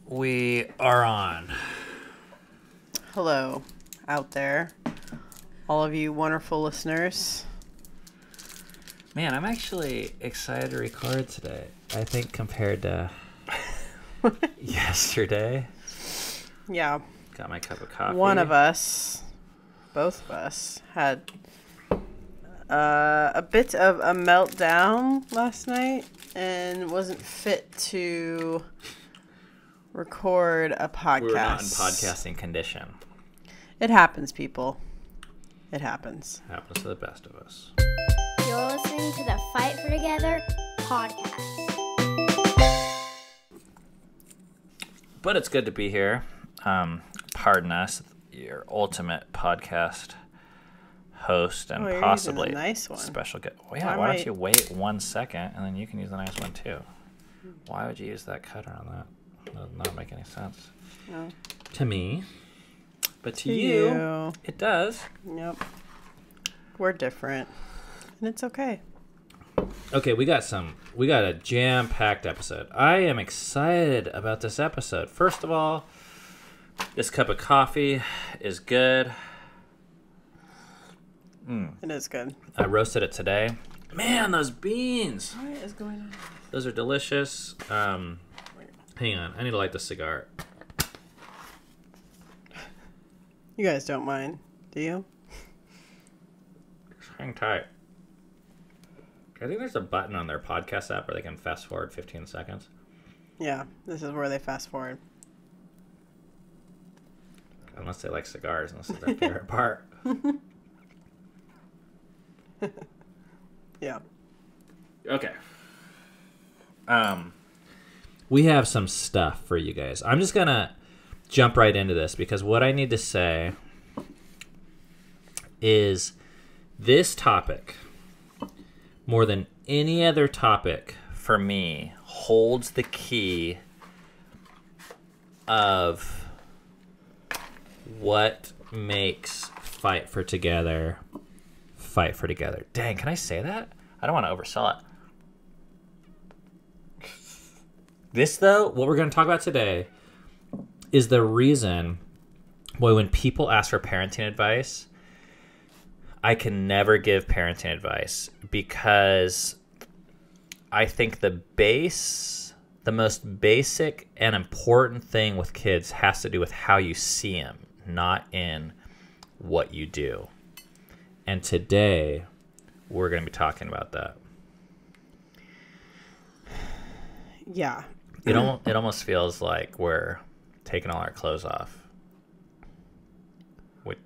We are on. Hello, out there. All of you wonderful listeners. Man, I'm actually excited to record today. I think compared to yesterday. Yeah. Got my cup of coffee. One of us, both of us, had a bit of a meltdown last night and wasn't fit to record a podcast. We were not in podcasting condition. It happens, people. It happens. Happens to the best of us. You're listening to the Fight for Together podcast. But it's good to be here. Pardon us, your ultimate podcast host and you're possibly using a nice one. Special guest. Well, yeah, why don't you wait 1 second and then you can use the nice one too? Why would you use that cutter on that? That does not make any sense. No. To me. But to you, it does. Yep. We're different. And it's okay. Okay, we got a jam-packed episode. I am excited about this episode. First of all, this cup of coffee is good. It is good. I roasted it today. Man, those beans. What is going on? Those are delicious. Hang on, I need to light the cigar. You guys don't mind, do you? Just hang tight. I think there's a button on their podcast app where they can fast forward 15 seconds. Yeah, this is where they fast forward. Unless they like cigars, and this is their favorite part. Yeah. Okay. We have some stuff for you guys. I'm just gonna jump right into this because what I need to say is this topic, more than any other topic for me, holds the key of what makes Fight for Together. Dang, can I say that? I don't want to oversell it. This, though, what we're going to talk about today is the reason why when people ask for parenting advice, I can never give parenting advice because I think the most basic and important thing with kids has to do with how you see them, not in what you do. And today, we're going to be talking about that. Yeah. It almost feels like we're taking all our clothes off, which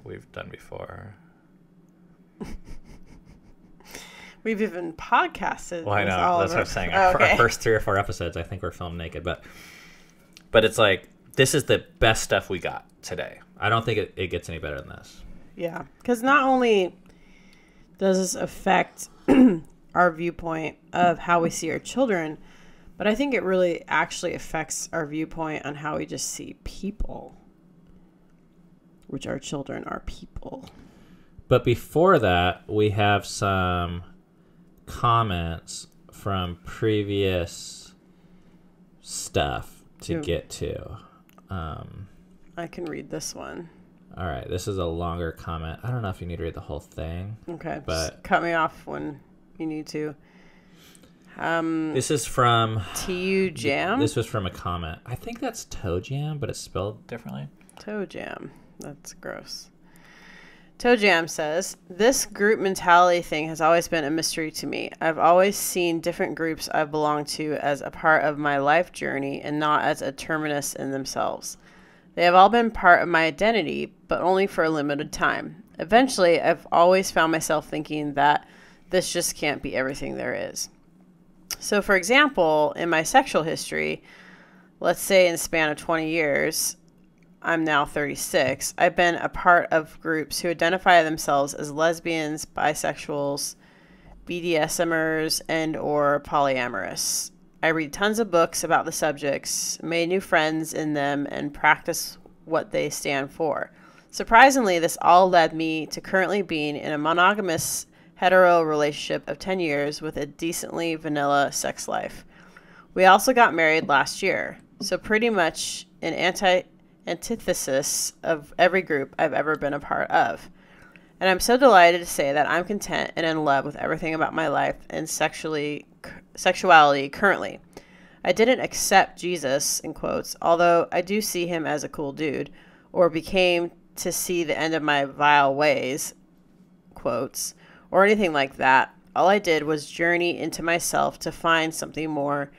we've done before. We've even podcasted. Well, I know. That's what I'm saying. Our first 3 or 4 episodes, I think we're filmed naked. But it's like, this is the best stuff we got today. I don't think it gets any better than this. Yeah. Because not only does this affect our viewpoint of how we see our children, but I think it really actually affects our viewpoint on how we just see people, which our children are people. But before that, we have some comments from previous stuff to get to. I can read this one. All right, this is a longer comment. I don't know if you need to read the whole thing. Okay, but just cut me off when you need to. This is from TU Jam. This was from a comment. I think that's Toe Jam, but it's spelled differently. Toe Jam. That's gross. Toe Jam says, this group mentality thing has always been a mystery to me. I've always seen different groups I've belonged to as a part of my life journey and not as a terminus in themselves. They have all been part of my identity, but only for a limited time. Eventually, I've always found myself thinking that this just can't be everything there is. So, for example, in my sexual history, let's say in the span of 20 years, I'm now 36, I've been a part of groups who identify themselves as lesbians, bisexuals, BDSMers, and or polyamorous. I read tons of books about the subjects, made new friends in them, and practice what they stand for. Surprisingly, this all led me to currently being in a monogamous hetero relationship of 10 years with a decently vanilla sex life. We also got married last year. So pretty much an antithesis of every group I've ever been a part of. And I'm so delighted to say that I'm content and in love with everything about my life and sexuality currently. I didn't accept Jesus, in quotes, although I do see him as a cool dude, or became to see the end of my vile ways, quotes, or anything like that. All I did was journey into myself to find something more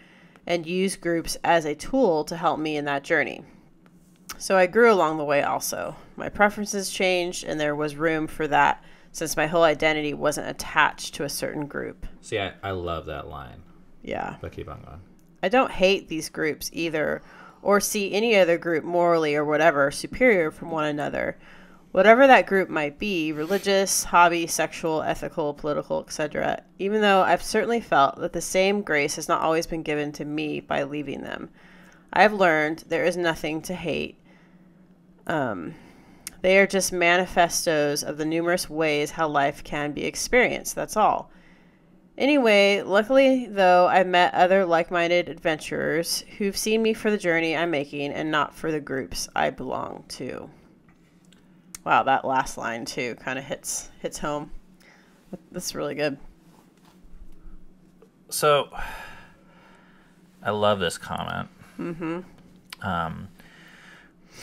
and use groups as a tool to help me in that journey. So I grew along the way also. My preferences changed, and there was room for that since my whole identity wasn't attached to a certain group. See, I love that line. Yeah. But keep on going. I don't hate these groups either, or see any other group morally or whatever superior from one another. Whatever that group might be, religious, hobby, sexual, ethical, political, etc., even though I've certainly felt that the same grace has not always been given to me by leaving them. I've learned there is nothing to hate. They are just manifestos of the numerous ways how life can be experienced. That's all. Anyway, luckily, though, I've met other like-minded adventurers who've seen me for the journey I'm making and not for the groups I belong to. Wow, that last line, too, kind of hits home. That's really good. So, I love this comment. For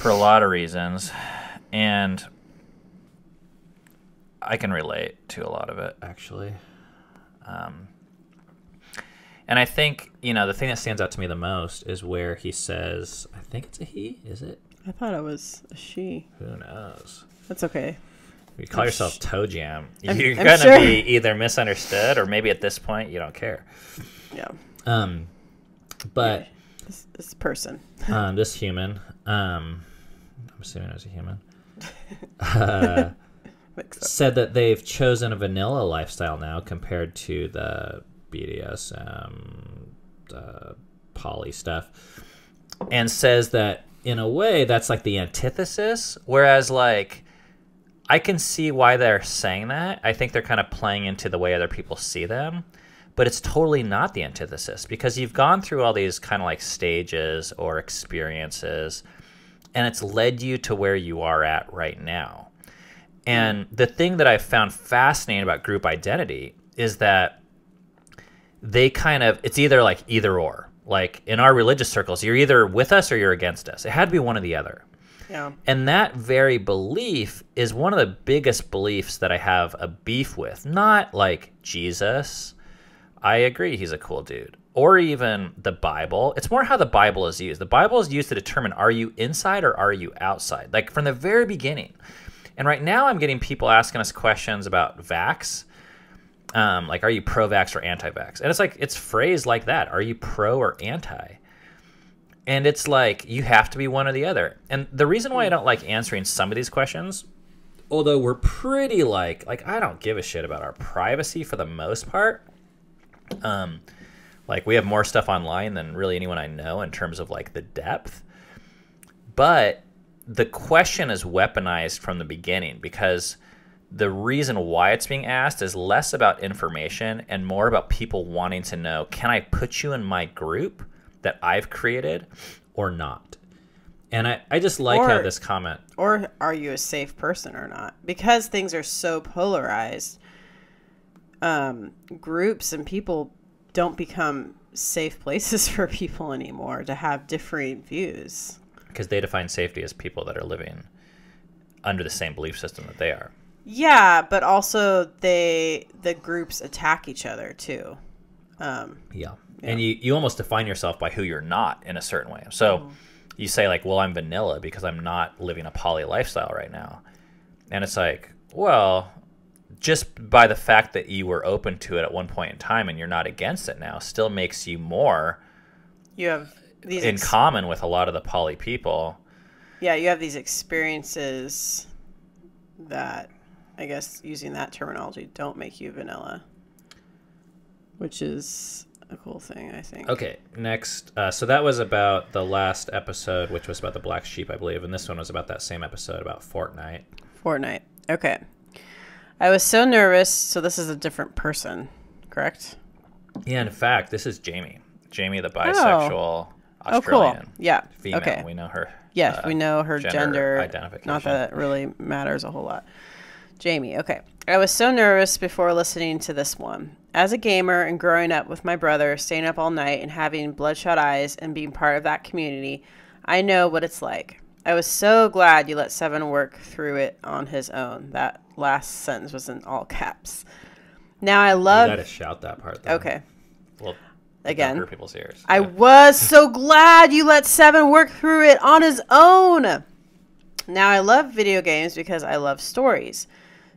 a lot of reasons. And I can relate to a lot of it, actually. And I think, the thing that stands out to me the most is where he says, I think it's a he, is it? I thought it was a she. Who knows? That's okay. If you call yourself Toe Jam, you're I'm going to sure. be either misunderstood or maybe at this point you don't care. Yeah. But this person. this human, I'm assuming it was a human, said that they've chosen a vanilla lifestyle now compared to the BDSM, poly stuff, and says that in a way that's like the antithesis, whereas like I can see why they're saying that. I think they're kind of playing into the way other people see them, but it's totally not the antithesis because you've gone through all these kind of like stages or experiences and it's led you to where you are at right now. And the thing that I've found fascinating about group identity is that they kind of, it's either like either or. Like in our religious circles, you're either with us or you're against us. It had to be one or the other. Yeah. And that very belief is one of the biggest beliefs that I have a beef with. Not like Jesus. I agree he's a cool dude. Or even the Bible. It's more how the Bible is used. The Bible is used to determine, are you inside or are you outside? Like from the very beginning. And right now I'm getting people asking us questions about vax. Like, are you pro-vax or anti-vax? And it's like, it's phrased like that. Are you pro or anti? And it's like, you have to be one or the other. And the reason why I don't like answering some of these questions, although we're pretty like I don't give a shit about our privacy for the most part. Like we have more stuff online than really anyone I know in terms of like the depth. But the question is weaponized from the beginning because the reason why it's being asked is less about information and more about people wanting to know, can I put you in my group that I've created or not? And I just like how this comment. Or are you a safe person or not? Because things are so polarized, groups and people don't become safe places for people anymore to have differing views. Because they define safety as people that are living under the same belief system that they are. Yeah, but also the groups attack each other too. Yeah. And you almost define yourself by who you're not in a certain way. So you say like, well, I'm vanilla because I'm not living a poly lifestyle right now. And it's like, well, just by the fact that you were open to it at one point in time and you're not against it now still makes you more you have these in common with a lot of the poly people. Yeah, you have these experiences that, I guess, using that terminology, don't make you vanilla, which is a cool thing, I think. Okay, next. So that was about the last episode, which was about the black sheep, I believe. And this one was about that same episode about Fortnite. Fortnite. Okay. I was so nervous. So this is a different person, correct? Yeah, in fact, this is Jamie. Jamie, the bisexual. Australian. cool. Yeah. Female. Okay. We know her. Yes, we know her gender identification. Not that it really matters a whole lot. Jamie, okay. I was so nervous before listening to this one. As a gamer and growing up with my brother, staying up all night and having bloodshot eyes and being part of that community, I know what it's like. I was so glad you let Seven work through it on his own. That last sentence was in all caps. Now I love... You gotta shout that part, though. Okay. Well, again, hurt people's ears. I was so glad you let Seven work through it on his own. Now I love video games because I love stories.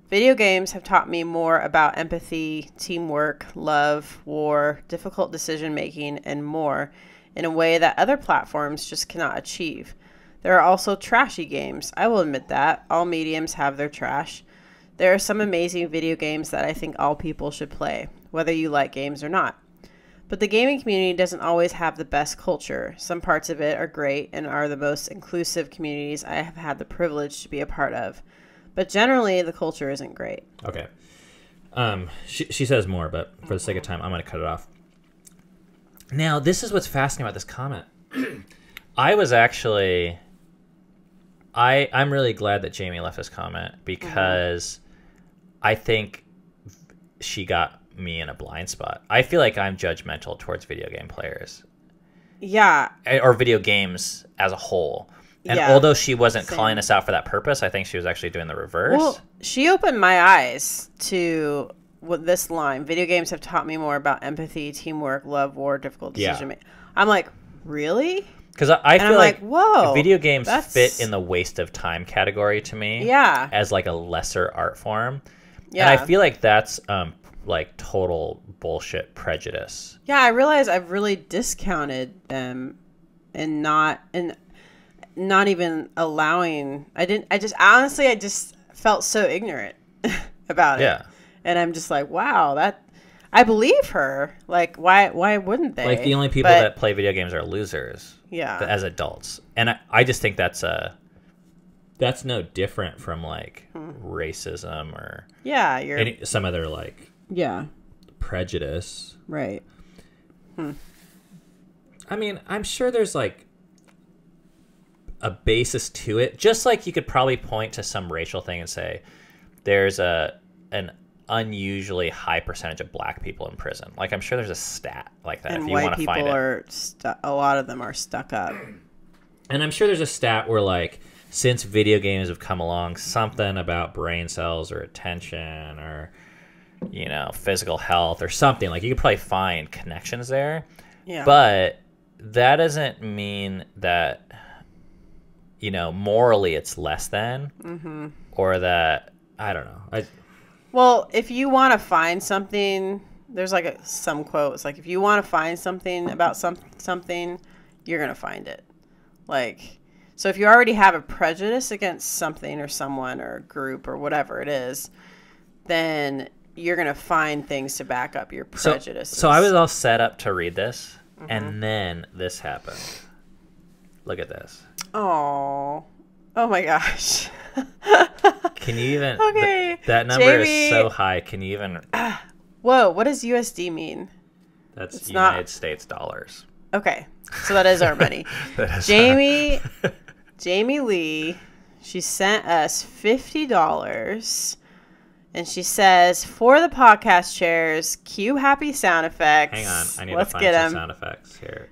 Video games have taught me more about empathy, teamwork, love, war, difficult decision making, and more in a way that other platforms just cannot achieve. There are also trashy games. I will admit that. All mediums have their trash. There are some amazing video games that I think all people should play, whether you like games or not. But the gaming community doesn't always have the best culture. Some parts of it are great and are the most inclusive communities I have had the privilege to be a part of. But generally, the culture isn't great. Okay. She says more, but for the sake of time, I'm going to cut it off. Now, this is what's fascinating about this comment. I was actually... I'm really glad that Jamie left this comment because I think she got me in a blind spot. I feel like I'm judgmental towards video game players. Yeah. Or video games as a whole. And yeah, although she wasn't calling us out for that purpose, I think she was actually doing the reverse. Well, she opened my eyes to this line. Video games have taught me more about empathy, teamwork, love, war, difficult decision making. I'm like, really? Because I feel like whoa, video games fit in the waste of time category to me. Yeah. As like a lesser art form. Yeah. And I feel like that's like total bullshit prejudice. Yeah, I realize I've really discounted them and not even allowing. I just felt so ignorant about it. Yeah. And I'm just like, wow, that I believe her. Like, why wouldn't they? Like the only people that play video games are losers. Yeah. As adults. And I just think that's no different from like racism or some other like prejudice. Right. I mean, I'm sure there's like a basis to it. Just like you could probably point to some racial thing and say there's an unusually high percentage of black people in prison. Like I'm sure there's a stat like that and if you want to find it. White people a lot of them are stuck up. And I'm sure there's a stat where like since video games have come along, something about brain cells or attention or physical health or something, like you could probably find connections there. Yeah. But that doesn't mean that morally it's less than or that I don't know. Well, if you want to find something, there's like some quotes like if you want to find something about something, you're going to find it. Like, so if you already have a prejudice against something or someone or a group or whatever it is, then you're going to find things to back up your prejudices. So I was all set up to read this, and then this happened. Look at this. Oh my gosh. Can you even... Okay. That number Jamie, is so high. Can you even... Whoa, what does USD mean? That's United States dollars. Okay, so that is our money. Jamie Lee, she sent us $50, and she says, for the podcast chairs, cue happy sound effects. Hang on, I need to find some sound effects here.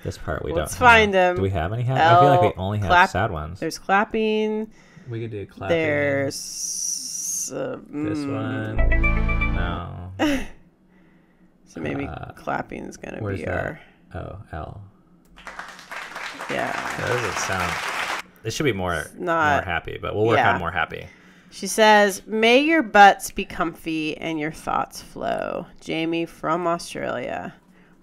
This part we don't have. Let's find them. Do we have any? I feel like we only have sad ones. There's clapping. We could do clapping. There's... this one. No. So maybe clapping is going to be our... Oh, L. Yeah. That doesn't sound... It should be more happy, but we'll work on more happy. She says, may your butts be comfy and your thoughts flow. Jamie from Australia.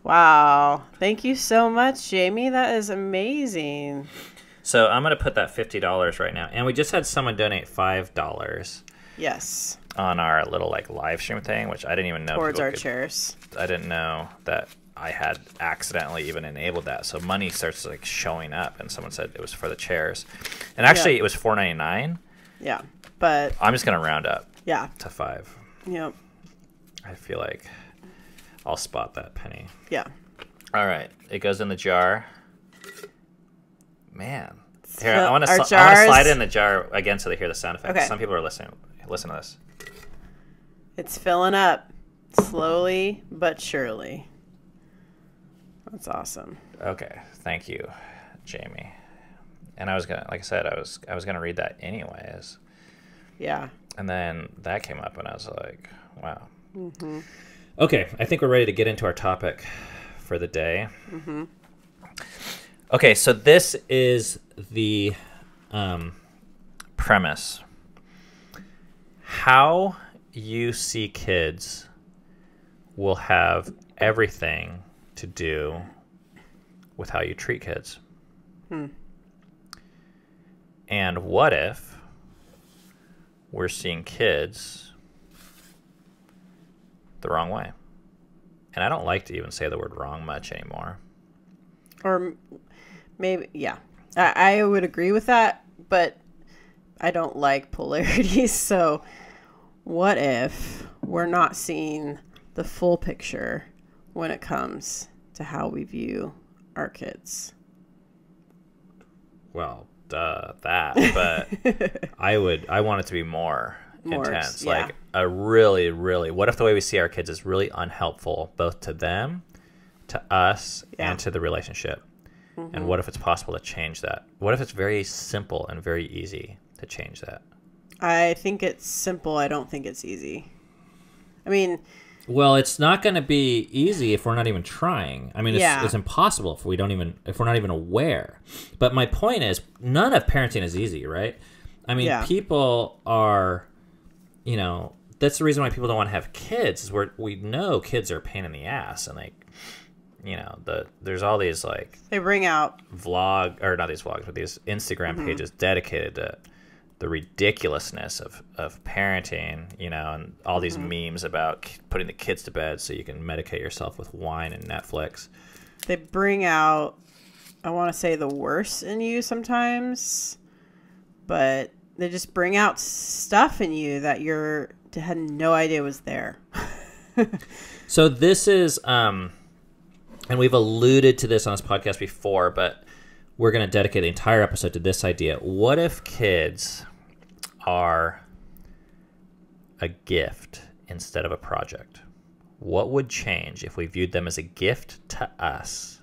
Wow. Thank you so much, Jamie. That is amazing. So I'm going to put that $50 right now. And we just had someone donate $5. Yes. On our little like live stream thing, which I didn't even know. Towards our chairs. I didn't know that I had accidentally even enabled that. So money starts like showing up, and someone said it was for the chairs. And actually it was $4.99. Yeah. But I'm just going to round up. Yeah. To $5. Yep. I feel like I'll spot that penny. Yeah. All right, it goes in the jar. Man, here So I want to our slide jars- it in the jar again so they hear the sound effects. Okay. Some people are listening. Listen to this. It's filling up slowly but surely. That's awesome. Okay, thank you, Jamie. And I was gonna, like I said, I was gonna read that anyways. Yeah. And then that came up, and I was like, wow. Mm-hmm. Okay, I think we're ready to get into our topic for the day. Mm-hmm. Okay, so this is the premise. How you see kids will have everything to do with how you treat kids. And what if we're seeing kids the wrong way? And I don't like to even say the word wrong much anymore. Or maybe, yeah. I would agree with that, but I don't like polarities. So what if we're not seeing the full picture when it comes to how we view our kids? Well, that, but I want it to be more intense. Yeah. Like a really, really, what if the way we see our kids is really unhelpful, both to them, to us, and to the relationship? And what if it's possible to change that? What if it's very simple and very easy to change that? I think it's simple. I don't think it's easy. I mean, well, it's not going to be easy if we're not even trying. I mean, it's impossible if we're not even aware. But my point is, none of parenting is easy, right? I mean, people are, that's the reason why people don't want to have kids. Is we know kids are a pain in the ass, and there's all these they bring out not these vlogs, but these Instagram pages dedicated to the ridiculousness of parenting, and all these memes about putting the kids to bed so you can medicate yourself with wine and Netflix. They bring out, I want to say, the worst in you sometimes, but they just bring out stuff in you that you had no idea was there. So this is, and we've alluded to this on this podcast before, but we're going to dedicate the entire episode to this idea. What if kids are a gift instead of a project? What would change if we viewed them as a gift to us?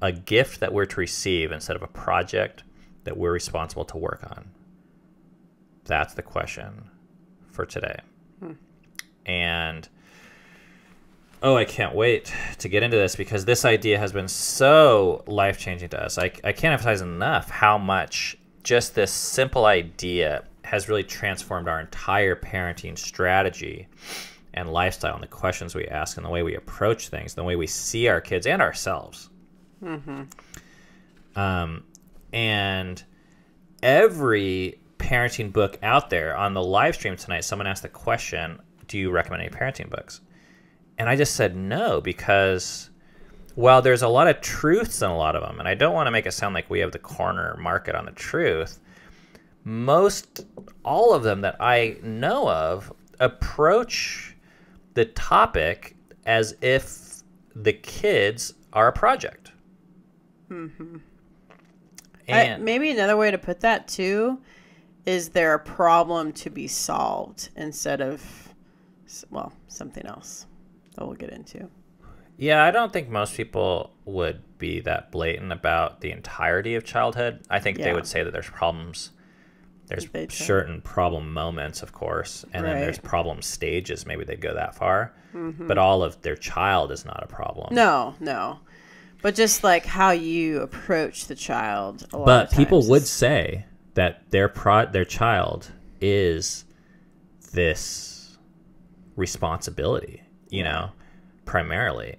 A gift that we're to receive instead of a project that we're responsible to work on? That's the question for today. And I can't wait to get into this because this idea has been so life-changing to us. I can't emphasize enough how much just this simple idea has really transformed our entire parenting strategy and lifestyle, and the questions we ask and the way we approach things, the way we see our kids and ourselves. And every parenting book out there, on the live stream tonight, someone asked the question, do you recommend any parenting books? And I just said no, because while there's a lot of truths in a lot of them, and I don't want to make it sound like we have the corner market on the truth, all of them that I know of approach the topic as if the kids are a project. And maybe another way to put that too is they're a problem to be solved instead of, something else that we'll get into. Yeah, I don't think most people would be that blatant about the entirety of childhood. I think they would say that there's problems. There's certain problem moments, of course, and then there's problem stages. Maybe they'd go that far. But all of their child is not a problem. No. But just like how you approach the child. But people would say that their child is this responsibility, primarily,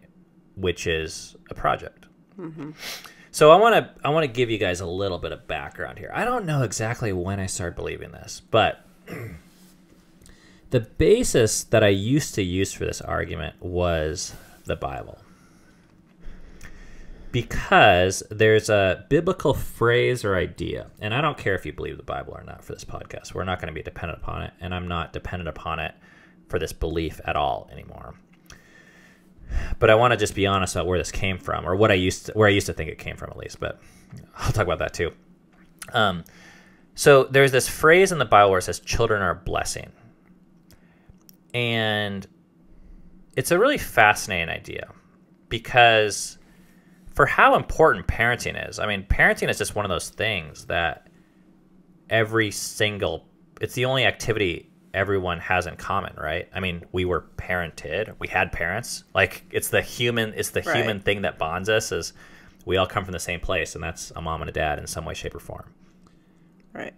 which is a project. So I want to give you guys a little bit of background here. I don't know exactly when I started believing this, but the basis that I used to use for this argument was the Bible. Because there's a biblical phrase or idea, and I don't care if you believe the Bible or not for this podcast. We're not going to be dependent upon it, and I'm not dependent upon it for this belief at all anymore. But I want to just be honest about where this came from, or where I used to think it came from, at least. But I'll talk about that too. So there's this phrase in the Bible where it says children are a blessing. And it's a really fascinating idea because for how important parenting is, I mean, parenting is just one of those things that it's the only activity everyone has in common, right? I mean, we were parented, we had parents. Like, it's the human thing that bonds us, is we all come from the same place, and that's a mom and a dad in some way, shape, or form. Right.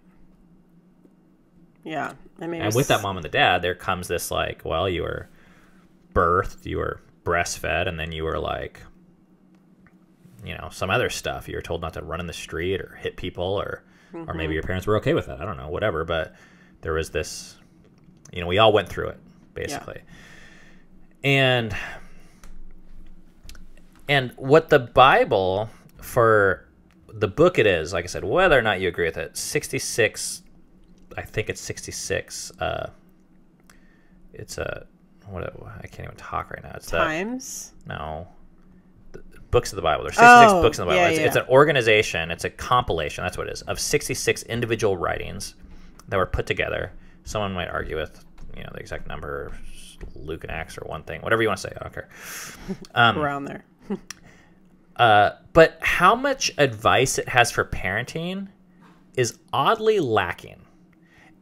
Yeah. I mean, and with that mom and the dad, there comes this like, well, you were birthed, you were breastfed, and then you were like, some other stuff. You were told not to run in the street or hit people, or maybe your parents were okay with that. I don't know, whatever. But there was this, we all went through it, basically. Yeah. And what the Bible, for the book it is, like I said, whether or not you agree with it, 66, I think it's 66. It's I can't even talk right now. It's Times? No. Books of the Bible. There's 66 books in the Bible. Yeah, it's an organization. It's a compilation. That's what it is, of 66 individual writings that were put together. Someone might argue with, the exact number, Luke and Acts or one thing, whatever you want to say. I don't care. Around there. But how much advice it has for parenting is oddly lacking.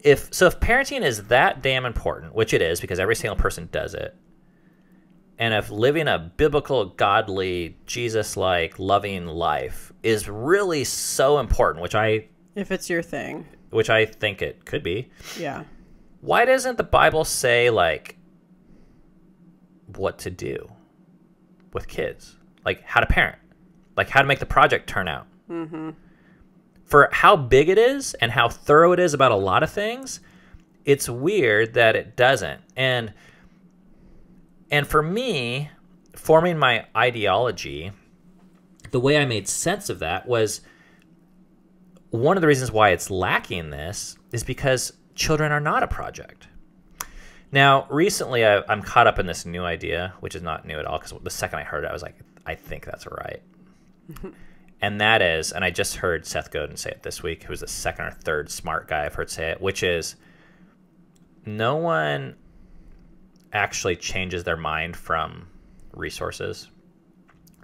If parenting is that damn important, which it is because every single person does it, and if living a biblical, godly, Jesus-like, loving life is really so important, if it's your thing, which I think it could be, yeah. Why doesn't the Bible say like what to do with kids, like how to parent, like how to make the project turn out? Mm-hmm. For how big it is and how thorough it is about a lot of things, it's weird that it doesn't. And for me, forming my ideology, the way I made sense of that was one of the reasons why it's lacking this is because children are not a project. Now, recently, I'm caught up in this new idea, which is not new at all, because the second I heard it, I was like, I think that's right. And that is, and I just heard Seth Godin say it this week, who was the second or third smart guy I've heard say it, which is no one actually changes their mind from resources.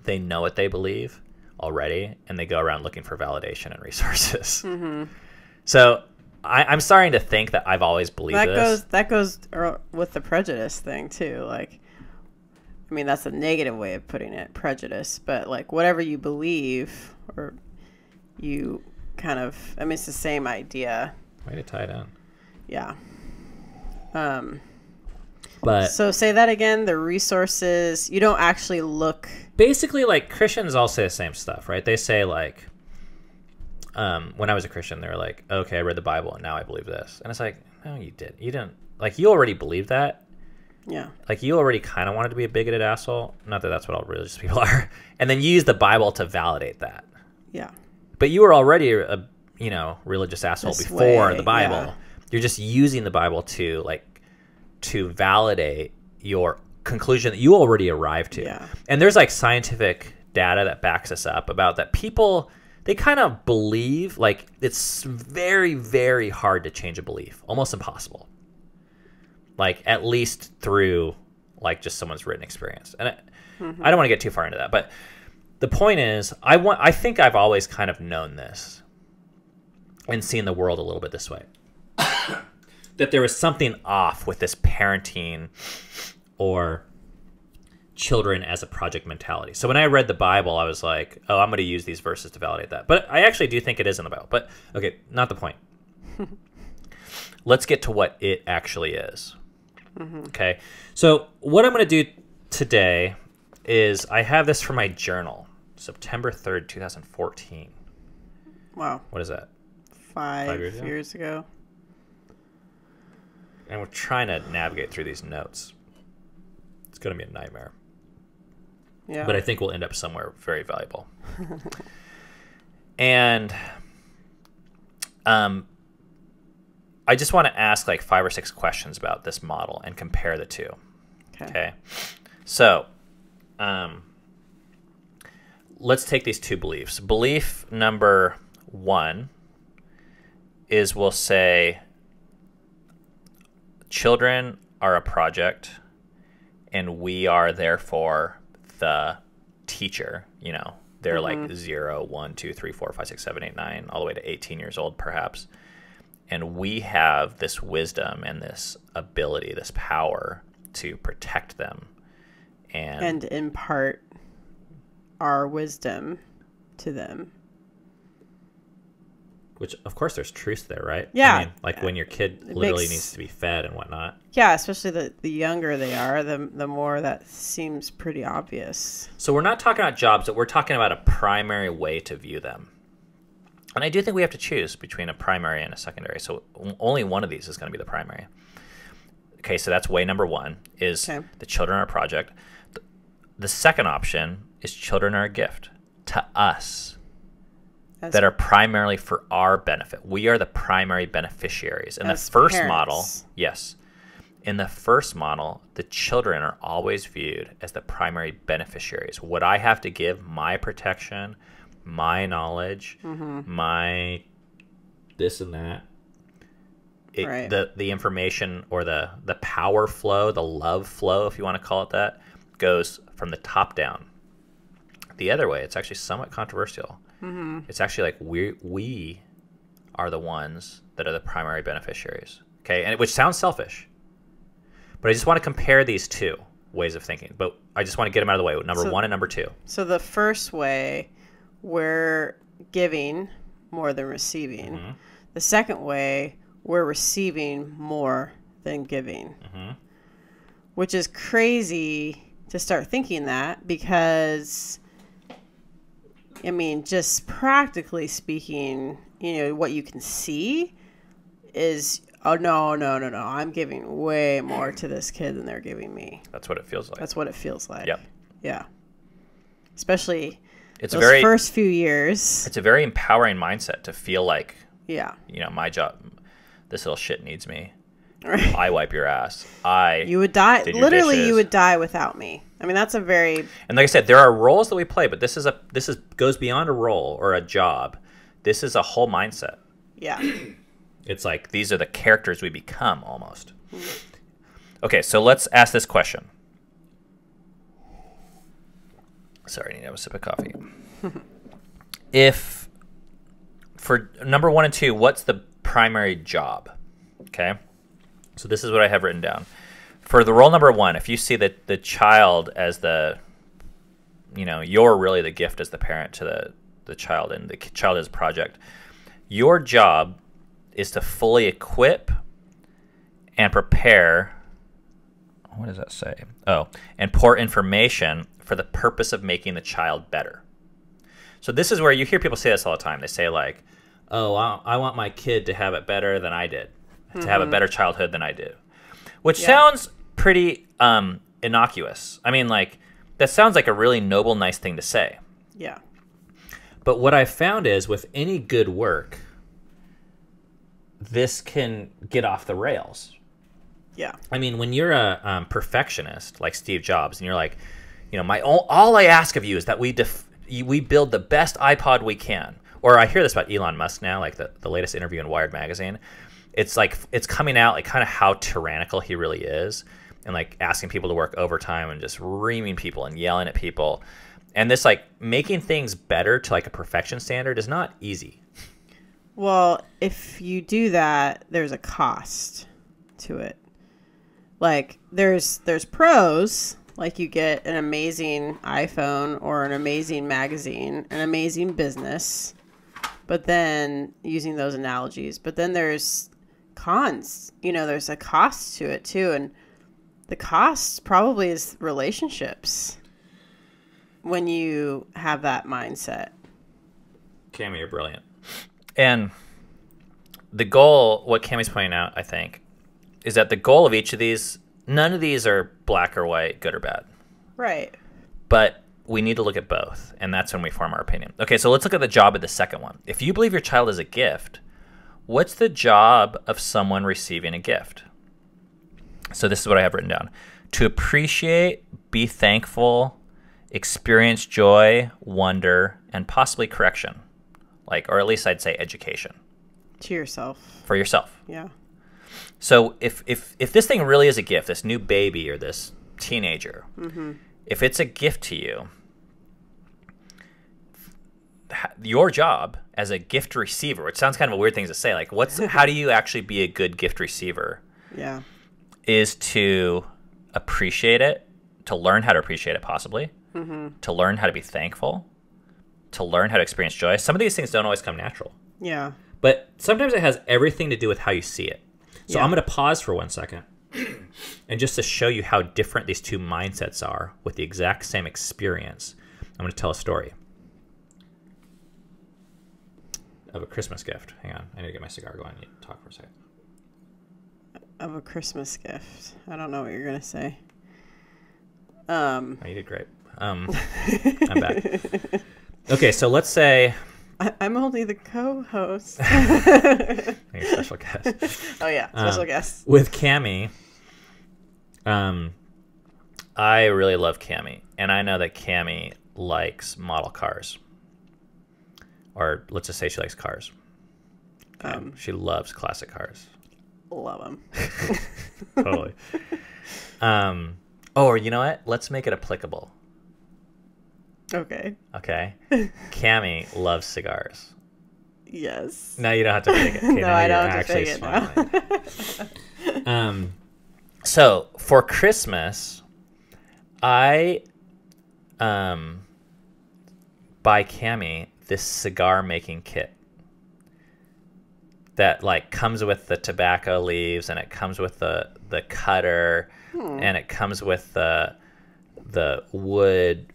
They know what they believe already, and they go around looking for validation and resources. Mm-hmm. So I'm starting to think that I've always believed this. That goes with the prejudice thing too. Like, I mean, that's a negative way of putting it, prejudice. But like, whatever you believe, or you kind of, I mean, it's the same idea. Way to tie it in. Yeah. But so say that again. The resources, you don't actually look. Basically, like, Christians all say the same stuff, right? They say like, when I was a Christian, they were like, okay, I read the Bible and now I believe this. And it's like, no, you didn't. You didn't. Like, you already believed that. Yeah. Like, you already kind of wanted to be a bigoted asshole. Not that that's what all religious people are. And then you use the Bible to validate that. Yeah. But you were already a religious asshole before the Bible. Yeah. You're just using the Bible to validate your conclusion that you already arrived to. Yeah. And there's like scientific data that backs us up about that. People, they kind of believe, like, it's very, very hard to change a belief. Almost impossible. Like, at least through like just someone's written experience. And I don't want to get too far into that, but the point is, I think I've always kind of known this and seen the world a little bit this way. That there was something off with this parenting or children as a project mentality. So when I read the Bible, I was like, oh, I'm going to use these verses to validate that. But I actually do think it is in the Bible. But, okay, not the point. Let's get to what it actually is. Mm-hmm. Okay? So what I'm going to do today is I have this for my journal, September 3rd, 2014. Wow. What is that? 5 years ago. And we're trying to navigate through these notes. It's going to be a nightmare. Yeah. But I think we'll end up somewhere very valuable. And I just want to ask like 5 or 6 questions about this model and compare the two. Okay. So let's take these two beliefs. Belief number one is we'll say children are a project and we are therefore the teacher. You know, they're like 0, 1, 2, 3, 4, 5, 6, 7, 8, 9, all the way to 18 years old perhaps. And we have this wisdom and this ability, this power to protect them and impart our wisdom to them. Which, of course, there's truth there, right? Yeah. I mean, like when your kid literally needs to be fed and whatnot. Yeah, especially the younger they are, the more that seems pretty obvious. So we're not talking about jobs, but we're talking about a primary way to view them. And I do think we have to choose between a primary and a secondary. So only one of these is going to be the primary. Okay, so that's way number one, is the children are a project. The second option is children are a gift to us that are primarily for our benefit. We are the primary beneficiaries. In the first model, yes. In the first model, the children are always viewed as the primary beneficiaries. What I have to give, my protection, my knowledge, my this and that, the information or the power flow, the love flow, if you want to call it that, goes from the top down. The other way, it's actually somewhat controversial. It's actually like we are the ones that are the primary beneficiaries. Okay, and which sounds selfish, but I just want to compare these two ways of thinking. But I just want to get them out of the way. Number one and number two. So the first way, we're giving more than receiving. The second way, we're receiving more than giving, which is crazy to start thinking that, because I mean, just practically speaking, you know, what you can see is, oh, no, I'm giving way more to this kid than they're giving me. That's what it feels like. That's what it feels like. Yep. Yeah. Especially those first few years. It's a very empowering mindset to feel like, yeah, you know, my job, this little shit needs me. Right. I wipe your ass. You would die. Literally, you would die without me. I mean, that's a very... And like I said, there are roles that we play, but this goes beyond a role or a job. This is a whole mindset. Yeah. It's like these are the characters we become almost. Okay, so let's ask this question. Sorry, I need to have a sip of coffee. If, for number 1 and 2, what's the primary job? Okay, so this is what I have written down. For the role number 1, if you see that the child as the, you know, you're really the gift as the parent to the child, and the child is a project, your job is to fully equip and prepare, what does that say? Oh, and pour information for the purpose of making the child better. So this is where you hear people say this all the time. They say like, oh, I want my kid to have it better than I did, to have a better childhood than I did. Which sounds pretty innocuous. I mean, like, that sounds like a really noble, nice thing to say. Yeah. But what I've found is with any good work, this can get off the rails. Yeah. I mean, when you're a perfectionist like Steve Jobs, and you're like, you know, all I ask of you is that we build the best iPod we can. Or I hear this about Elon Musk now, like the latest interview in Wired magazine. It's like it's coming out like kind of how tyrannical he really is, and like asking people to work overtime and just reaming people and yelling at people. And this like making things better to like a perfection standard is not easy. Well, if you do that, there's a cost to it. Like there's pros, like you get an amazing iPhone or an amazing magazine, an amazing business. But then using those analogies, but then there's cons. You know, there's a cost to it too, and the cost probably is relationships when you have that mindset. Cami, you're brilliant. And the goal, what Cami's pointing out, I think, is that the goal of each of these, none of these are black or white, good or bad. Right. But we need to look at both, and that's when we form our opinion. Okay, so let's look at the job of the second one. If you believe your child is a gift, what's the job of someone receiving a gift? So this is what I have written down. To appreciate, be thankful, experience joy, wonder, and possibly correction. Like, or at least I'd say education. To yourself. For yourself. Yeah. So if this thing really is a gift, this new baby or this teenager, if it's a gift to you, your job as a gift receiver, which sounds kind of a weird thing to say, like how do you actually be a good gift receiver? Yeah. Is to appreciate it, to learn how to appreciate it possibly, to learn how to be thankful, to learn how to experience joy. Some of these things don't always come natural. Yeah. But sometimes it has everything to do with how you see it. So Yeah. I'm going to pause for 1 second and just to show you how different these two mindsets are with the exact same experience, I'm going to tell a story of a Christmas gift. Hang on. I need to get my cigar going. I need to talk for a second. Of a Christmas gift. I don't know what you're going to say. Oh, you did great. I'm back. Okay, so let's say... I'm only the co-host. You're a special guest. Oh, yeah. Special guest. With Cammie, I really love Cammie. And I know that Cammie likes model cars. Or let's just say she likes cars. She loves classic cars. Love them. Totally. Or you know what? Let's make it applicable. Okay. Okay. Cammie loves cigars. Yes. No, you don't have to fake it. Okay, No, I don't have to fake it now. So for Christmas, I buy Cammie this cigar making kit that like comes with the tobacco leaves, and it comes with the cutter, and it comes with the wood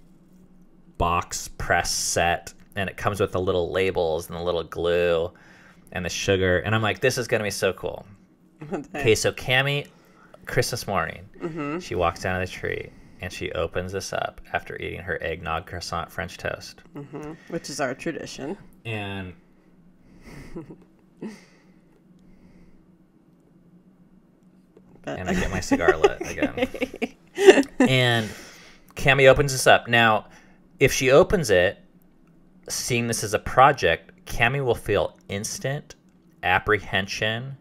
box press set, and it comes with the little labels and the little glue and the sugar, and I'm like, this is gonna be so cool. Okay, so Cammie, Christmas morning, she walks down to the tree and she opens this up after eating her eggnog croissant French toast, Which is our tradition. and I get my cigar lit again. And Cammie opens this up. Now, if she opens it, seeing this as a project, Cammie will feel instant apprehension,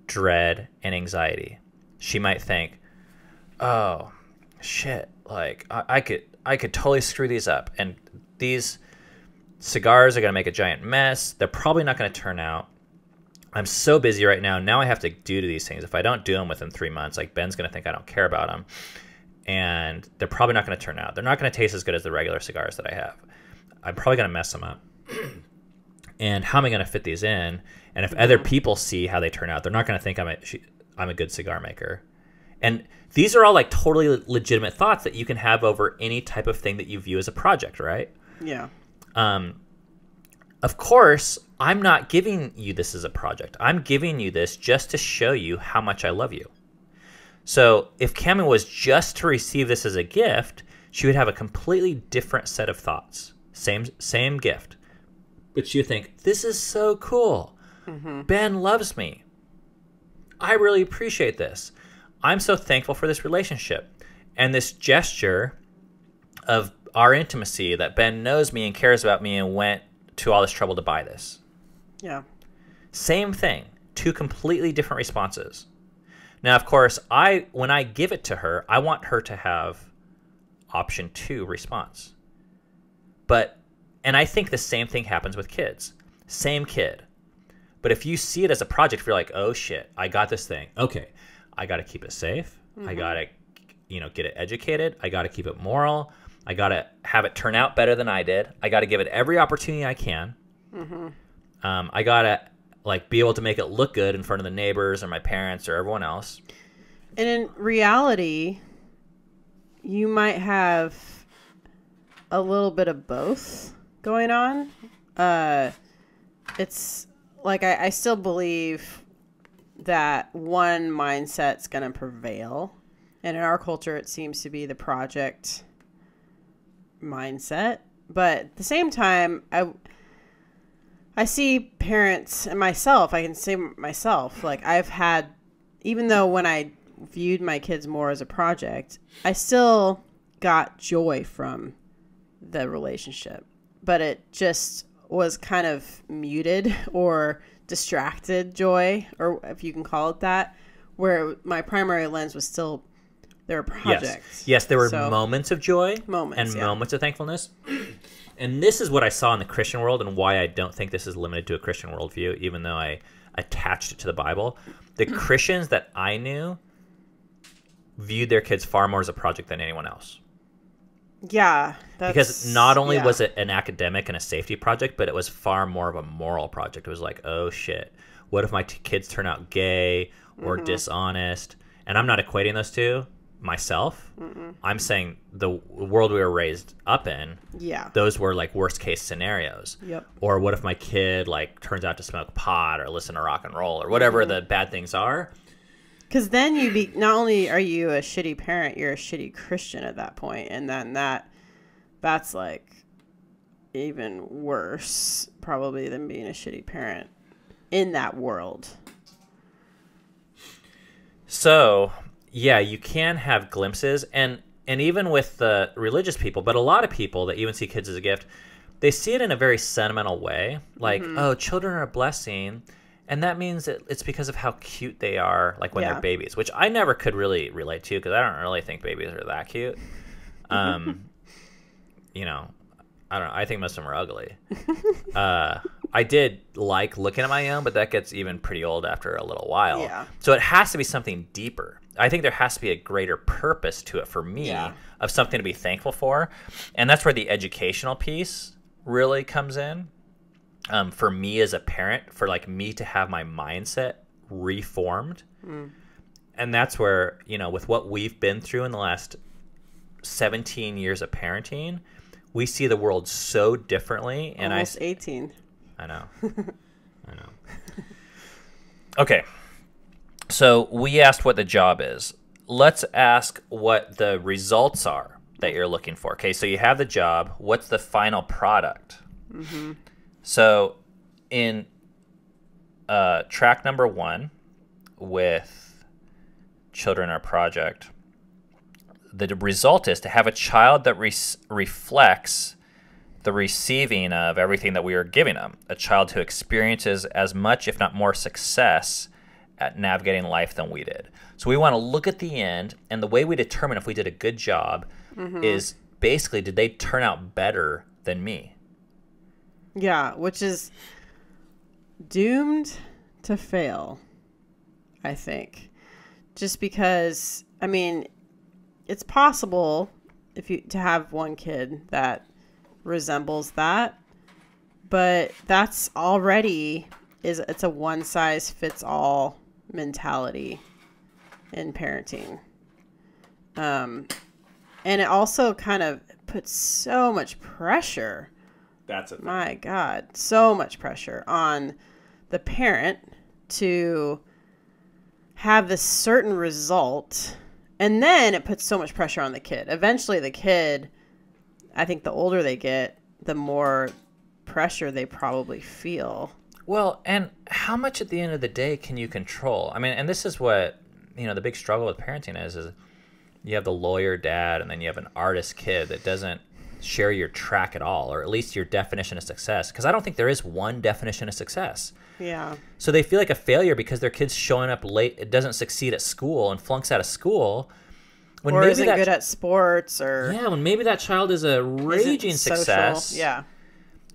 dread, and anxiety. She might think, "Oh, shit! Like I could totally screw these up, and these cigars are gonna make a giant mess. They're probably not gonna turn out. I'm so busy right now. Now I have to do these things. If I don't do them within 3 months, like Ben's gonna think I don't care about them, and they're probably not gonna turn out. They're not gonna taste as good as the regular cigars that I have. I'm probably gonna mess them up. And how am I gonna fit these in? And if other people see how they turn out, they're not gonna think I'm a good cigar maker." And these are all like totally legitimate thoughts that you can have over any type of thing that you view as a project, right? Yeah. Of course, I'm not giving you this as a project. I'm giving you this just to show you how much I love you. So if Cammie was just to receive this as a gift, she would have a completely different set of thoughts. Same gift. But she would think, this is so cool. Ben loves me. I really appreciate this. I'm so thankful for this relationship and this gesture of our intimacy, that Ben knows me and cares about me and went to all this trouble to buy this. Yeah. Same thing, two completely different responses. Now, of course, when I give it to her, I want her to have option 2 response. And I think the same thing happens with kids. Same kid. But if you see it as a project, if you're like, oh shit, I got this thing. Okay, I got to keep it safe. I got to, get it educated. I got to keep it moral. I got to have it turn out better than I did. I got to give it every opportunity I can. I got to be able to make it look good in front of the neighbors or my parents or everyone else. And in reality, you might have a little bit of both going on. It's like I still believe that one mindset's going to prevail. And in our culture, it seems to be the project mindset. But at the same time, I see parents and myself, I can say myself, like I've had, even though when I viewed my kids more as a project, I still got joy from the relationship, but it just was kind of muted or distracted joy, or if you can call it that, where my primary lens was still their projects. Yes, there were moments of joy and yeah. moments of thankfulness. And this is what I saw in the Christian world and why I don't think this is limited to a Christian worldview, even though I attached it to the Bible. The Christians that I knew viewed their kids far more as a project than anyone else. Yeah. Because not only was it an academic and a safety project, but it was far more of a moral project. It was like, oh, shit, what if my kids turn out gay or dishonest? And I'm not equating those two myself. I'm saying the world we were raised up in, those were like worst case scenarios. Yep. Or what if my kid like turns out to smoke pot or listen to rock and roll or whatever the bad things are? Because then not only are you a shitty parent, you're a shitty Christian at that point, and then that's like even worse probably than being a shitty parent in that world. So yeah, you can have glimpses, and even with the religious people, but a lot of people that even see kids as a gift, they see it in a very sentimental way. Like, oh, children are a blessing, and that means that it's because of how cute they are, like when they're babies, which I never could really relate to because I don't really think babies are that cute. You know, I don't know. I think most of them are ugly. I did like looking at my own, but that gets even pretty old after a little while. Yeah. So it has to be something deeper. I think there has to be a greater purpose to it for me of something to be thankful for. And that's where the educational piece really comes in. For me as a parent, for like me to have my mindset reformed. And that's where, you know, with what we've been through in the last 17 years of parenting, we see the world so differently. And almost 18. I know. I know. Okay. So we asked what the job is. Let's ask what the results are that you're looking for. Okay, so you have the job. What's the final product? So in track number 1 with Children Are Project, the result is to have a child that reflects the receiving of everything that we are giving them, a child who experiences as much, if not more, success at navigating life than we did. So we want to look at the end, and the way we determine if we did a good job is basically, did they turn out better than me? Yeah, which is doomed to fail, I think. Just because, I mean, it's possible to have one kid that resembles that, but that's already it's a one size fits all mentality in parenting. And it also kind of puts so much pressure. That's it. My God, so much pressure on the parent to have this certain result. And then it puts so much pressure on the kid. Eventually the kid, I think the older they get, the more pressure they probably feel. Well, and how much at the end of the day can you control? I mean, and this is what, you know, the big struggle with parenting is you have the lawyer dad and then you have an artist kid that doesn't share your track at all, or at least your definition of success. Because I don't think there is one definition of success. Yeah. So they feel like a failure because their kid's showing up late, it doesn't succeed at school and flunks out of school. When or maybe isn't good at sports, or when maybe that child is a raging success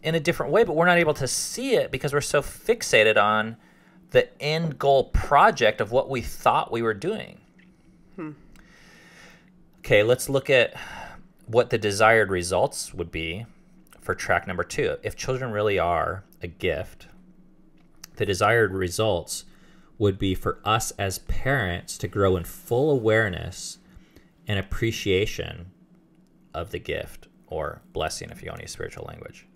in a different way, but we're not able to see it because we're so fixated on the end goal project of what we thought we were doing. Okay, let's look at what the desired results would be for track number 2. If children really are a gift, the desired results would be for us as parents to grow in full awareness and appreciation of the gift, or blessing if you want to use spiritual language.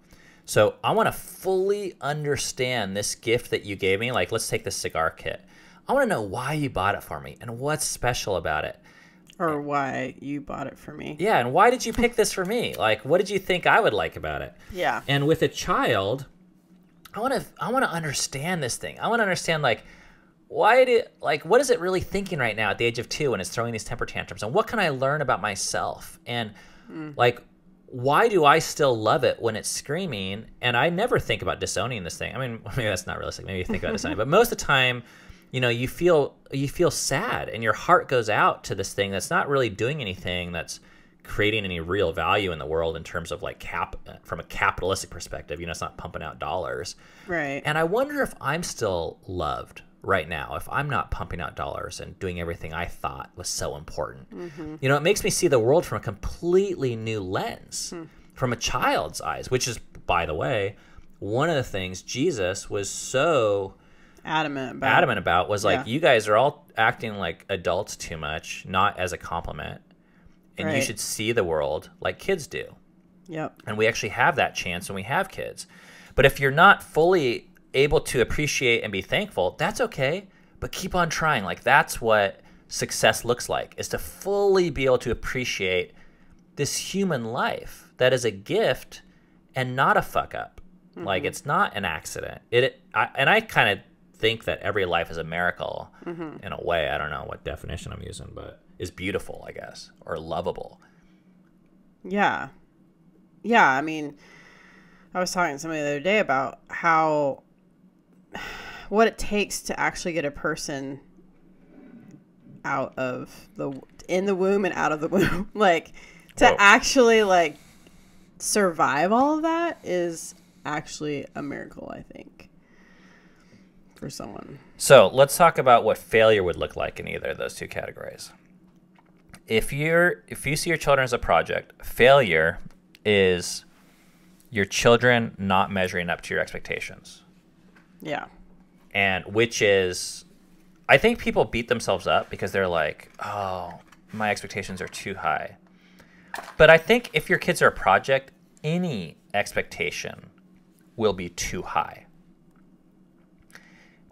So I want to fully understand this gift that you gave me. Like, let's take the cigar kit. I want to know why you bought it for me and what's special about it. Or why you bought it for me. Yeah, and why did you pick this for me? Like, what did you think I would like about it? Yeah. And with a child, I want to understand this thing. I want to understand, like, what is it really thinking right now at the age of 2 when it's throwing these temper tantrums? And what can I learn about myself? And like, why do I still love it when it's screaming? And I never think about disowning this thing. I mean, maybe that's not realistic. Maybe you think about disowning, but most of the time, you know, you feel sad and your heart goes out to this thing that's not really doing anything that's creating any real value in the world in terms of like from a capitalistic perspective. You know, it's not pumping out dollars. Right. And I wonder if I'm still loved right now, if I'm not pumping out dollars and doing everything I thought was so important. You know, it makes me see the world from a completely new lens, from a child's eyes, which is, by the way, one of the things Jesus was so adamant about was like, you guys are all acting like adults too much, not as a compliment. And you should see the world like kids do. Yep. And we actually have that chance when we have kids. But if you're not fully able to appreciate and be thankful, that's okay. But keep on trying. Like, that's what success looks like, is to fully be able to appreciate this human life that is a gift and not a fuck up. Like, it's not an accident. I kind of think that every life is a miracle in a way. I don't know what definition I'm using, but is beautiful, I guess, or lovable. Yeah. Yeah, I mean, I was talking to somebody the other day about what it takes to actually get a person in the womb and out of the womb. Like, to actually, like, survive all of that is actually a miracle, I think, for someone. So let's talk about what failure would look like in either of those two categories. If you see your children as a project, failure is your children not measuring up to your expectations. Yeah. And which is, I think people beat themselves up because they're like, oh, my expectations are too high. But I think if your kids are a project, any expectation will be too high.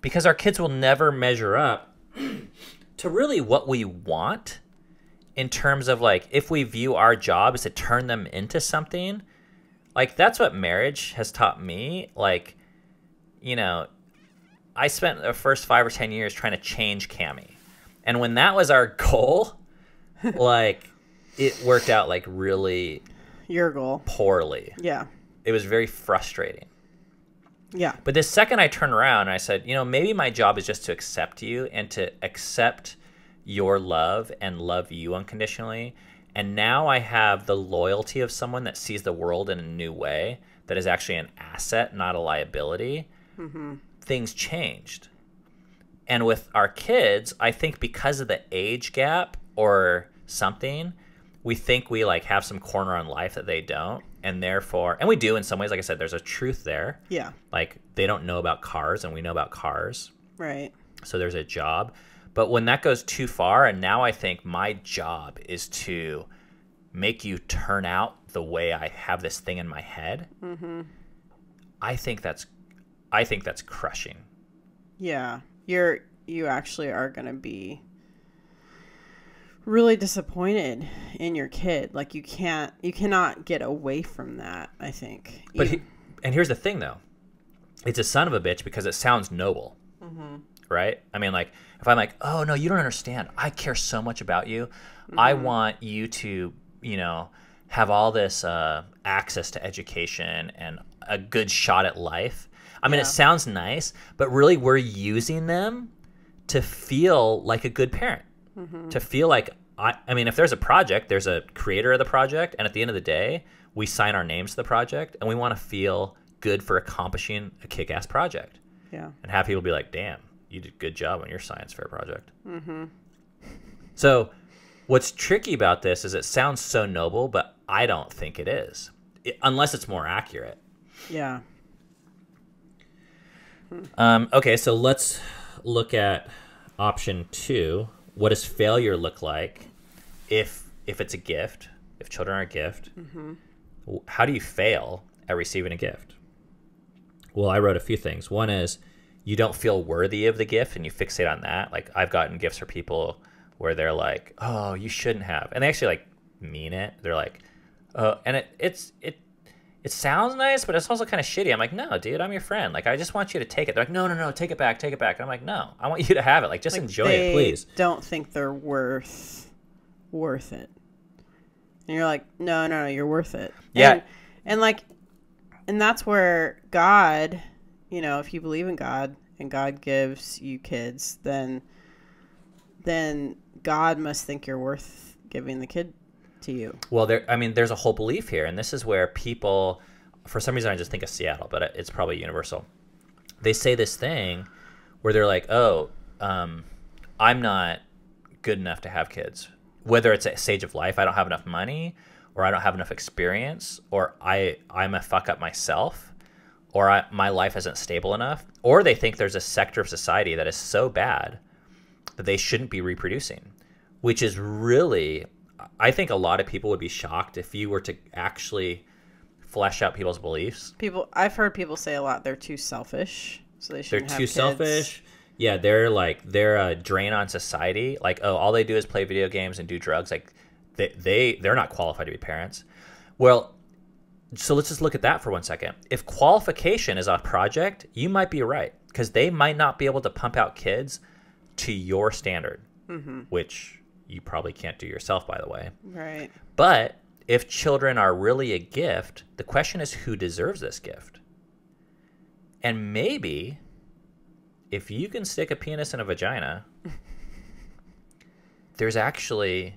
Because our kids will never measure up to really what we want in terms of, like, if we view our job as to turn them into something. Like, that's what marriage has taught me. Like, you know, I spent the first 5 or 10 years trying to change Cammie. And when that was our goal, like, it worked out, like, really your goal poorly. Yeah. It was very frustrating. Yeah. But the second I turned around and I said, you know, maybe my job is just to accept you and to accept your love and love you unconditionally. And now I have the loyalty of someone that sees the world in a new way, that is actually an asset, not a liability. Things changed. And with our kids, I think because of the age gap or something, we think we, like, have some corner on life that they don't. And therefore, and we do in some ways, like I said, there's a truth there. Yeah. Like, they don't know about cars and we know about cars. Right. So there's a job. But when that goes too far, and now I think my job is to make you turn out the way I have this thing in my head, I think that's crushing. Yeah. You actually are going to be really disappointed in your kid. Like, you cannot get away from that, I think. But and here's the thing, though. It's a son of a bitch because it sounds noble. Right? I mean, like, if I'm like, oh, no, you don't understand. I care so much about you. I want you to, you know, have all this access to education and a good shot at life. I mean, it sounds nice, but really we're using them to feel like a good parent, to feel like, I mean, if there's a project, there's a creator of the project, and at the end of the day, we sign our names to the project, and we want to feel good for accomplishing a kick-ass project. Yeah. And have people be like, damn, you did a good job on your science fair project. So what's tricky about this is it sounds so noble, but I don't think it is, unless it's more accurate. Yeah. Okay, so let's look at option 2. What does failure look like if it's a gift, if children are a gift? How do you fail at receiving a gift? Well, I wrote a few things. One is you don't feel worthy of the gift and you fixate on that. Like, I've gotten gifts for people where they're like, oh, you shouldn't have. And they actually, like, mean it. They're like, and it sounds nice, but it's also kind of shitty. I'm like, no, dude, I'm your friend. Like, I just want you to take it. They're like, no, take it back. And I'm like, no, I want you to have it. Like, just enjoy it, please. Don't think they're worth it. And you're like, no, you're worth it. Yeah. And that's where God, if you believe in God and God gives you kids, then God must think you're worth giving the kid to you. Well, there's a whole belief here, and this is where people, for some reason I just think of Seattle, but it's probably universal. They say this thing where they're like, oh, I'm not good enough to have kids. Whether it's at a stage of life, I don't have enough money, or I don't have enough experience, or I'm a fuck up myself, or my life isn't stable enough, or they think there's a sector of society that is so bad that they shouldn't be reproducing, which is really, I think a lot of people would be shocked if you were to actually flesh out people's beliefs. I've heard people say a lot, they're too selfish, so they shouldn't have kids. They're too selfish. Yeah, they're a drain on society. Like, oh, all they do is play video games and do drugs. Like, they're not qualified to be parents. Well, so let's just look at that for 1 second. If qualification is a project, you might be right, because they might not be able to pump out kids to your standard, which you probably can't do yourself, by the way. Right. But if children are really a gift, the question is who deserves this gift? And maybe if you can stick a penis in a vagina, there's actually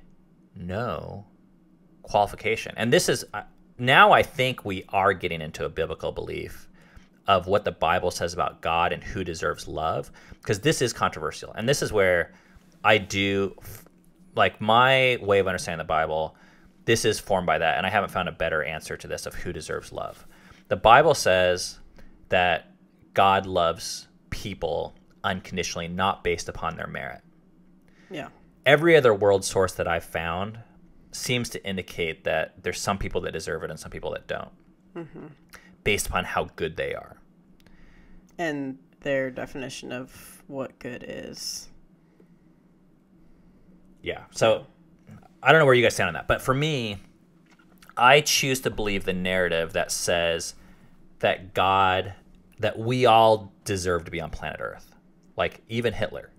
no qualification. And this is, now I think we are getting into a biblical belief of what the Bible says about God and who deserves love, because this is controversial. And this is where I do, like, my way of understanding the Bible, this is formed by that, and I haven't found a better answer to this of who deserves love. The Bible says that God loves people unconditionally, not based upon their merit. Yeah. Every other world source that I've found seems to indicate that there's some people that deserve it and some people that don't, based upon how good they are. And their definition of what good is. Yeah. So I don't know where you guys stand on that, but for me, I choose to believe the narrative that says that that we all deserve to be on planet Earth, like even Hitler.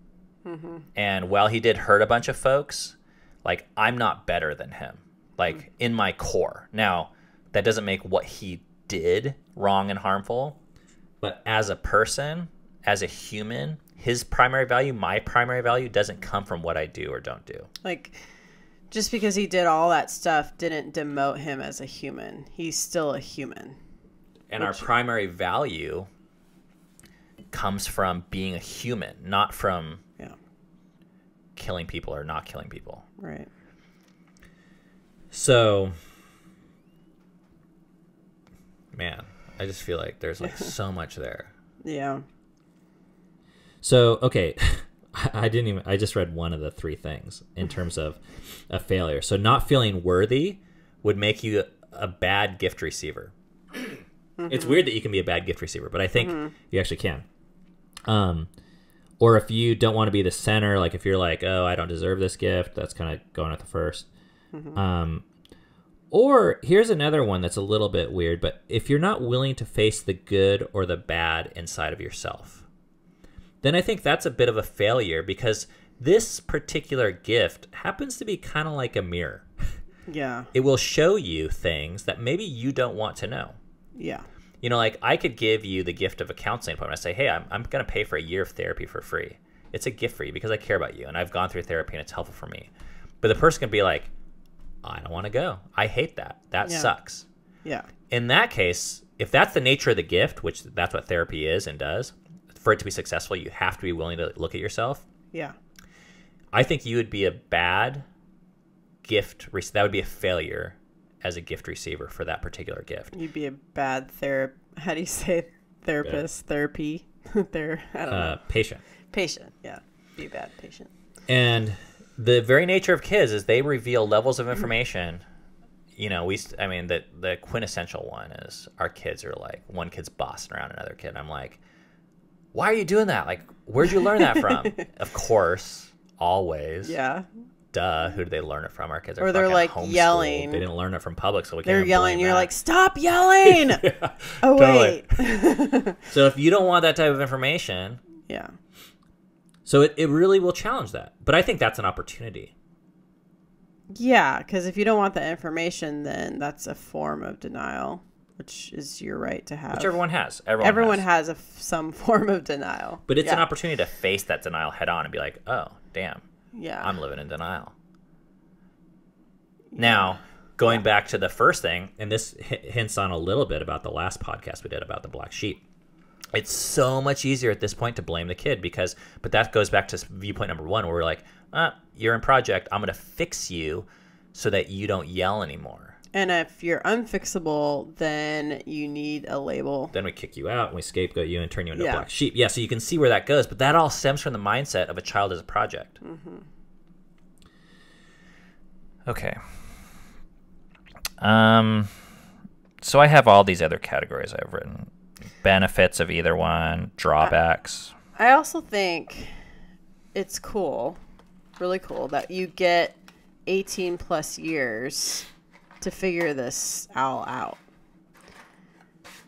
And while he did hurt a bunch of folks, like, I'm not better than him, like, in my core. Now, that doesn't make what he did wrong and harmful, but as a person, as a human, his primary value, my primary value, doesn't come from what I do or don't do. Like, just because he did all that stuff didn't demote him as a human. He's still a human. And our primary value comes from being a human, not from killing people or not killing people. Right. So, man, I just feel like there's like so much there. Yeah. So, okay, I just read one of the three things in terms of a failure. So not feeling worthy would make you a bad gift receiver. It's weird that you can be a bad gift receiver, but I think you actually can. Or if you don't want to be the center, like if you're like, oh, I don't deserve this gift, that's kind of going at the first. Or here's another one that's a little bit weird, but if you're not willing to face the good or the bad inside of yourself, then I think that's a bit of a failure, because this particular gift happens to be kind of like a mirror. Yeah. It will show you things that maybe you don't want to know. Yeah. You know, like I could give you the gift of a counseling appointment. I say, hey, I'm going to pay for a year of therapy for free. It's a gift for you because I care about you and I've gone through therapy and it's helpful for me. But the person can be like, I don't want to go. I hate that. That sucks. Yeah. In that case, if that's the nature of the gift, which that's what therapy is and does, for it to be successful, you have to be willing to look at yourself. Yeah. I think you would be a bad gift. That would be a failure as a gift receiver for that particular gift. You'd be a bad how do you say therapist? Therapy? I don't know. Patient. Patient, yeah. Be a bad patient. And the very nature of kids is they reveal levels of information. You know, the quintessential one is our kids are like, one kid's bossing around another kid. I'm like, why are you doing that? Like, where'd you learn that from? Of course, always. Yeah. Duh, who did they learn it from? Our kids are or they're like homeschooled. Yelling. They didn't learn it from public, so we can't. They're even yelling. blame You're that. like, stop yelling. Yeah, oh totally. wait. So if you don't want that type of information, yeah. So it really will challenge that. But I think that's an opportunity. Yeah, because if you don't want the information, then that's a form of denial, which is your right to have. Which everyone has. Everyone has some form of denial. But it's an opportunity to face that denial head on and be like, oh, damn, yeah, I'm living in denial. Now, going back to the first thing, and this hints on a little bit about the last podcast we did about the black sheep. It's so much easier at this point to blame the kid but that goes back to viewpoint number one, where we're like, you're in project. I'm going to fix you so that you don't yell anymore. And if you're unfixable, then you need a label. Then we kick you out and we scapegoat you and turn you into a black sheep. Yeah, so you can see where that goes. But that all stems from the mindset of a child as a project. Mm-hmm. Okay. So I have all these other categories I've written. Benefits of either one, drawbacks. I also think it's cool, really cool, that you get 18 plus years to figure this all out.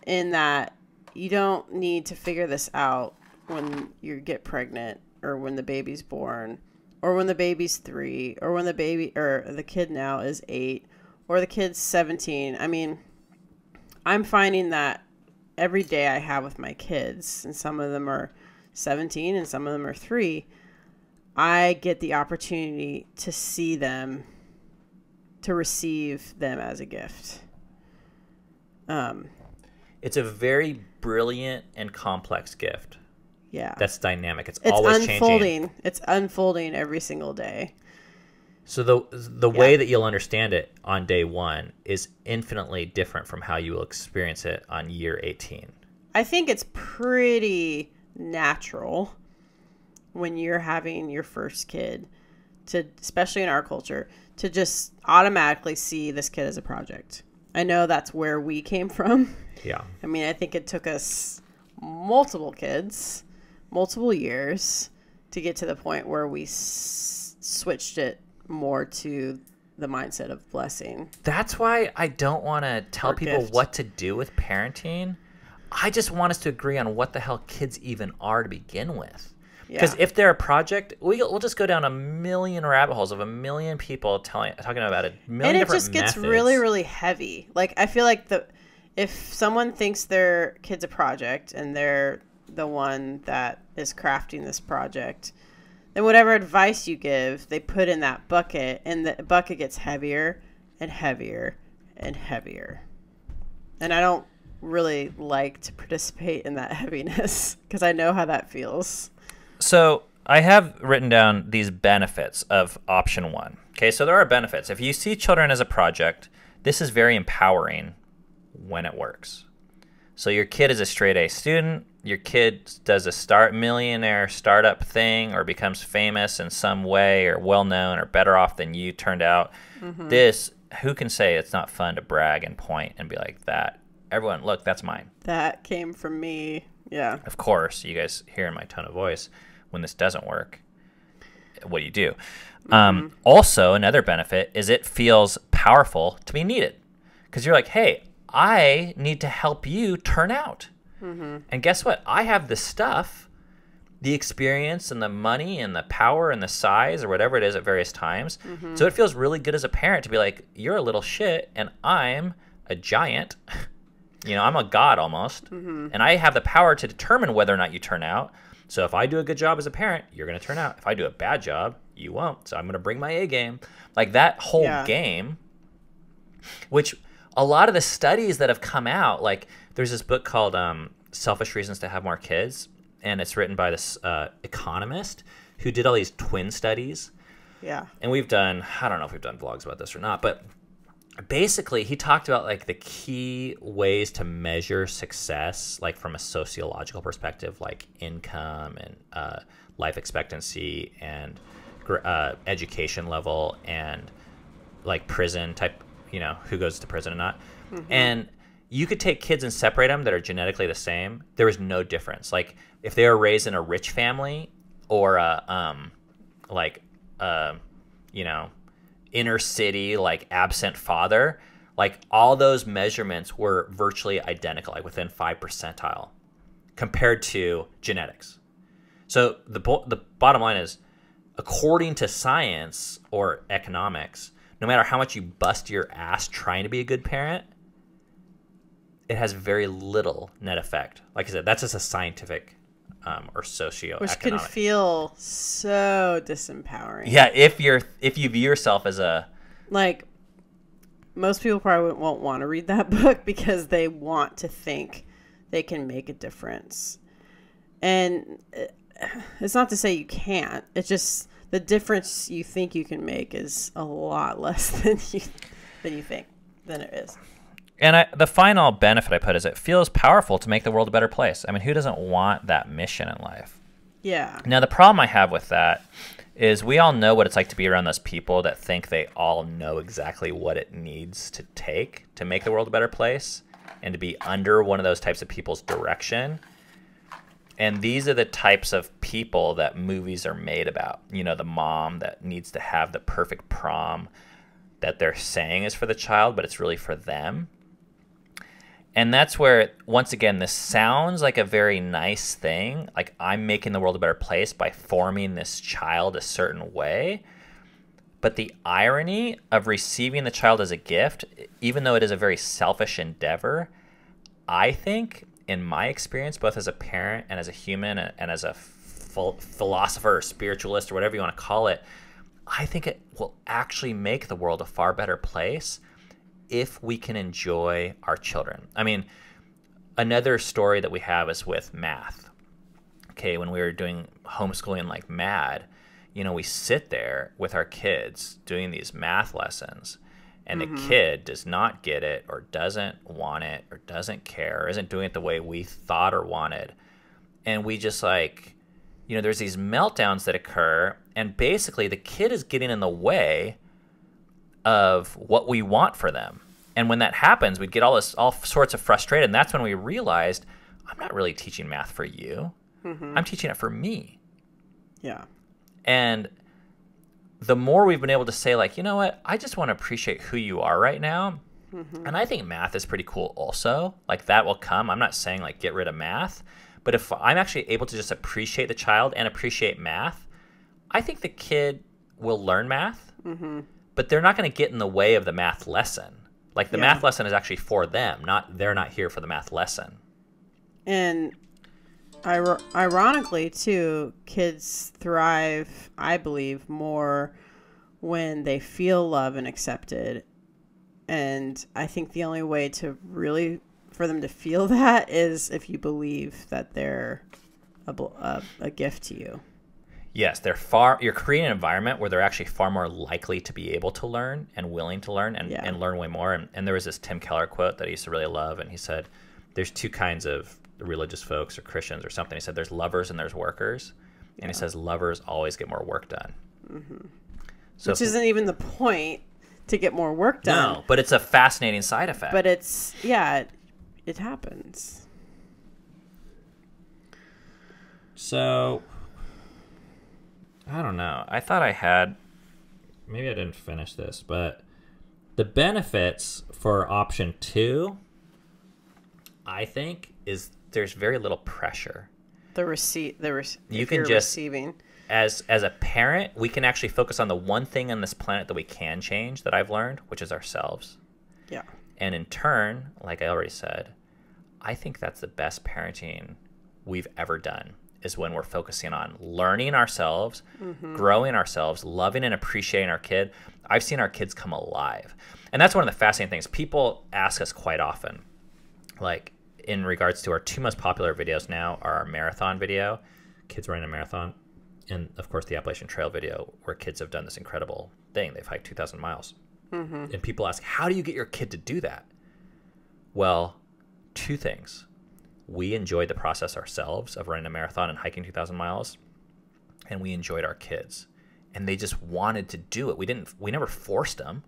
In that you don't need to figure this out when you get pregnant or when the baby's born or when the baby's 3 or when the kid now is 8 or the kid's 17. I mean, I'm finding that every day I have with my kids, and some of them are 17 and some of them are 3, I get the opportunity to see them, to receive them as a gift. It's a very brilliant and complex gift. Yeah. That's dynamic. It's always changing. It's unfolding every single day. So the way that you'll understand it on day one is infinitely different from how you will experience it on year 18. I think it's pretty natural when you're having your first kid to, especially in our culture, to just automatically see this kid as a project. I know that's where we came from. Yeah. I mean, I think it took us multiple kids, multiple years to get to the point where we switched it more to the mindset of blessing. That's why I don't want to tell people what to do with parenting. I just want us to agree on what the hell kids even are to begin with. Because if they're a project, we'll just go down a million rabbit holes of a million people talking about a million different methods. And it just gets really, really heavy. Like, I feel like if someone thinks their kid's a project and they're the one that is crafting this project, then whatever advice you give, they put in that bucket, and the bucket gets heavier and heavier and heavier. And I don't really like to participate in that heaviness because I know how that feels. So I have written down these benefits of option one. Okay, so there are benefits. If you see children as a project, this is very empowering when it works. So your kid is a straight A student. Your kid does a millionaire startup thing or becomes famous in some way or well-known or better off than you turned out. Mm-hmm. Who can say it's not fun to brag and point and be like that? Everyone, look, that's mine. That came from me. Yeah. Of course, you guys hear in my tone of voice when this doesn't work. What do you do? Mm-hmm. Also, another benefit is it feels powerful to be needed. Because you're like, hey, I need to help you turn out. Mm-hmm. And guess what? I have the stuff, the experience and the money and the power and the size or whatever it is at various times. Mm-hmm. So it feels really good as a parent to be like, you're a little shit and I'm a giant. I'm a god almost. Mm-hmm. And I have the power to determine whether or not you turn out. So if I do a good job as a parent, you're going to turn out. If I do a bad job, you won't. So I'm going to bring my A game. Like that whole game, which a lot of the studies that have come out, like there's this book called Selfish Reasons to Have More Kids, and it's written by this economist who did all these twin studies. Yeah. And I don't know if we've done vlogs about this or not, but basically he talked about like the key ways to measure success, like from a sociological perspective, like income and life expectancy and education level and like prison type, who goes to prison and not. Mm-hmm. And you could take kids and separate them that are genetically the same. There is no difference. Like if they are raised in a rich family or inner city, like absent father, like all those measurements were virtually identical, like within 5 percentile compared to genetics. So the bottom line is, according to science or economics, no matter how much you bust your ass trying to be a good parent, it has very little net effect. Like I said, that's just a scientific or socioeconomic. Which can feel so disempowering. Yeah, if you view yourself as a... Like, most people probably won't want to read that book because they want to think they can make a difference. And it's not to say you can't. It's just the difference you think you can make is a lot less than it is. And the final benefit I put is it feels powerful to make the world a better place. I mean, who doesn't want that mission in life? Yeah. Now, the problem I have with that is we all know what it's like to be around those people that think they all know exactly what it needs to take to make the world a better place, and to be under one of those types of people's direction. And these are the types of people that movies are made about. You know, the mom that needs to have the perfect prom that they're saying is for the child, but it's really for them. And that's where, once again, this sounds like a very nice thing. Like, I'm making the world a better place by forming this child a certain way. But the irony of receiving the child as a gift, even though it is a very selfish endeavor, I think, in my experience, both as a parent and as a human and as a philosopher or spiritualist or whatever you want to call it, I think it will actually make the world a far better place if we can enjoy our children. I mean, another story that we have is with math. Okay, when we were doing homeschooling like mad, you know, we sit there with our kids doing these math lessons, and the kid does not get it or doesn't want it or doesn't care or isn't doing it the way we thought or wanted. And we just like, you know, there's these meltdowns that occur, and basically the kid is getting in the way of what we want for them. And when that happens, we get all sorts of frustrated. And that's when we realized, I'm not really teaching math for you. I'm teaching it for me. Yeah. And the more we've been able to say, like, you know what, I just want to appreciate who you are right now. And I think math is pretty cool also. Like, that will come. I'm not saying, like, get rid of math. But if I'm actually able to just appreciate the child and appreciate math, I think the kid will learn math. But they're not going to get in the way of the math lesson. Like, the math lesson is actually for them, they're not here for the math lesson. And ironically, too, kids thrive, I believe, more when they feel loved and accepted. And I think the only way to really, for them to feel that is if you believe that they're a gift to you. Yes, you're creating an environment where they're actually far more likely to be able to learn and willing to learn and learn way more. And there was this Tim Keller quote that I used to really love, and he said, there's two kinds of religious folks or Christians or something. He said there's lovers and there's workers. And he says lovers always get more work done. So which isn't even the point, to get more work done. No, but it's a fascinating side effect. But it's, it happens. So... I don't know. I thought I had... Maybe I didn't finish this, but the benefits for option 2, I think, is there's very little pressure. You can just receiving. As a parent, we can actually focus on the one thing on this planet that we can change, that I've learned, which is ourselves. Yeah. And in turn, like I already said, I think that's the best parenting we've ever done. Is when we're focusing on learning ourselves, growing ourselves, loving and appreciating our kid. I've seen our kids come alive. And that's one of the fascinating things. People ask us quite often, like in regards to our two most popular videos now are our marathon video, kids running a marathon, and of course the Appalachian Trail video where kids have done this incredible thing. They've hiked 2,000 miles. And people ask, how do you get your kid to do that? Well, two things. We enjoyed the process ourselves of running a marathon and hiking 2,000 miles, and we enjoyed our kids, and they just wanted to do it. We never forced them.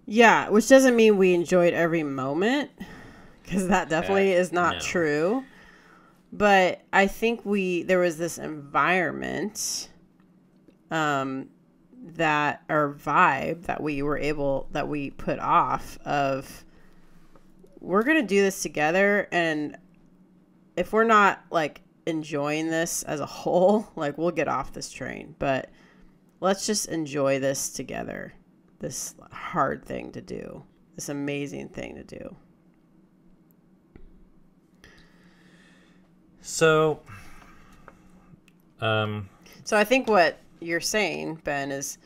Yeah, which doesn't mean we enjoyed every moment, because that definitely is not true. But I think there was this environment, that our vibe that we put off of, we're going to do this together, and if we're not like enjoying this as a whole, like we'll get off this train, but let's just enjoy this together. this hard thing to do, this amazing thing to do. So, So I think what you're saying, Ben, is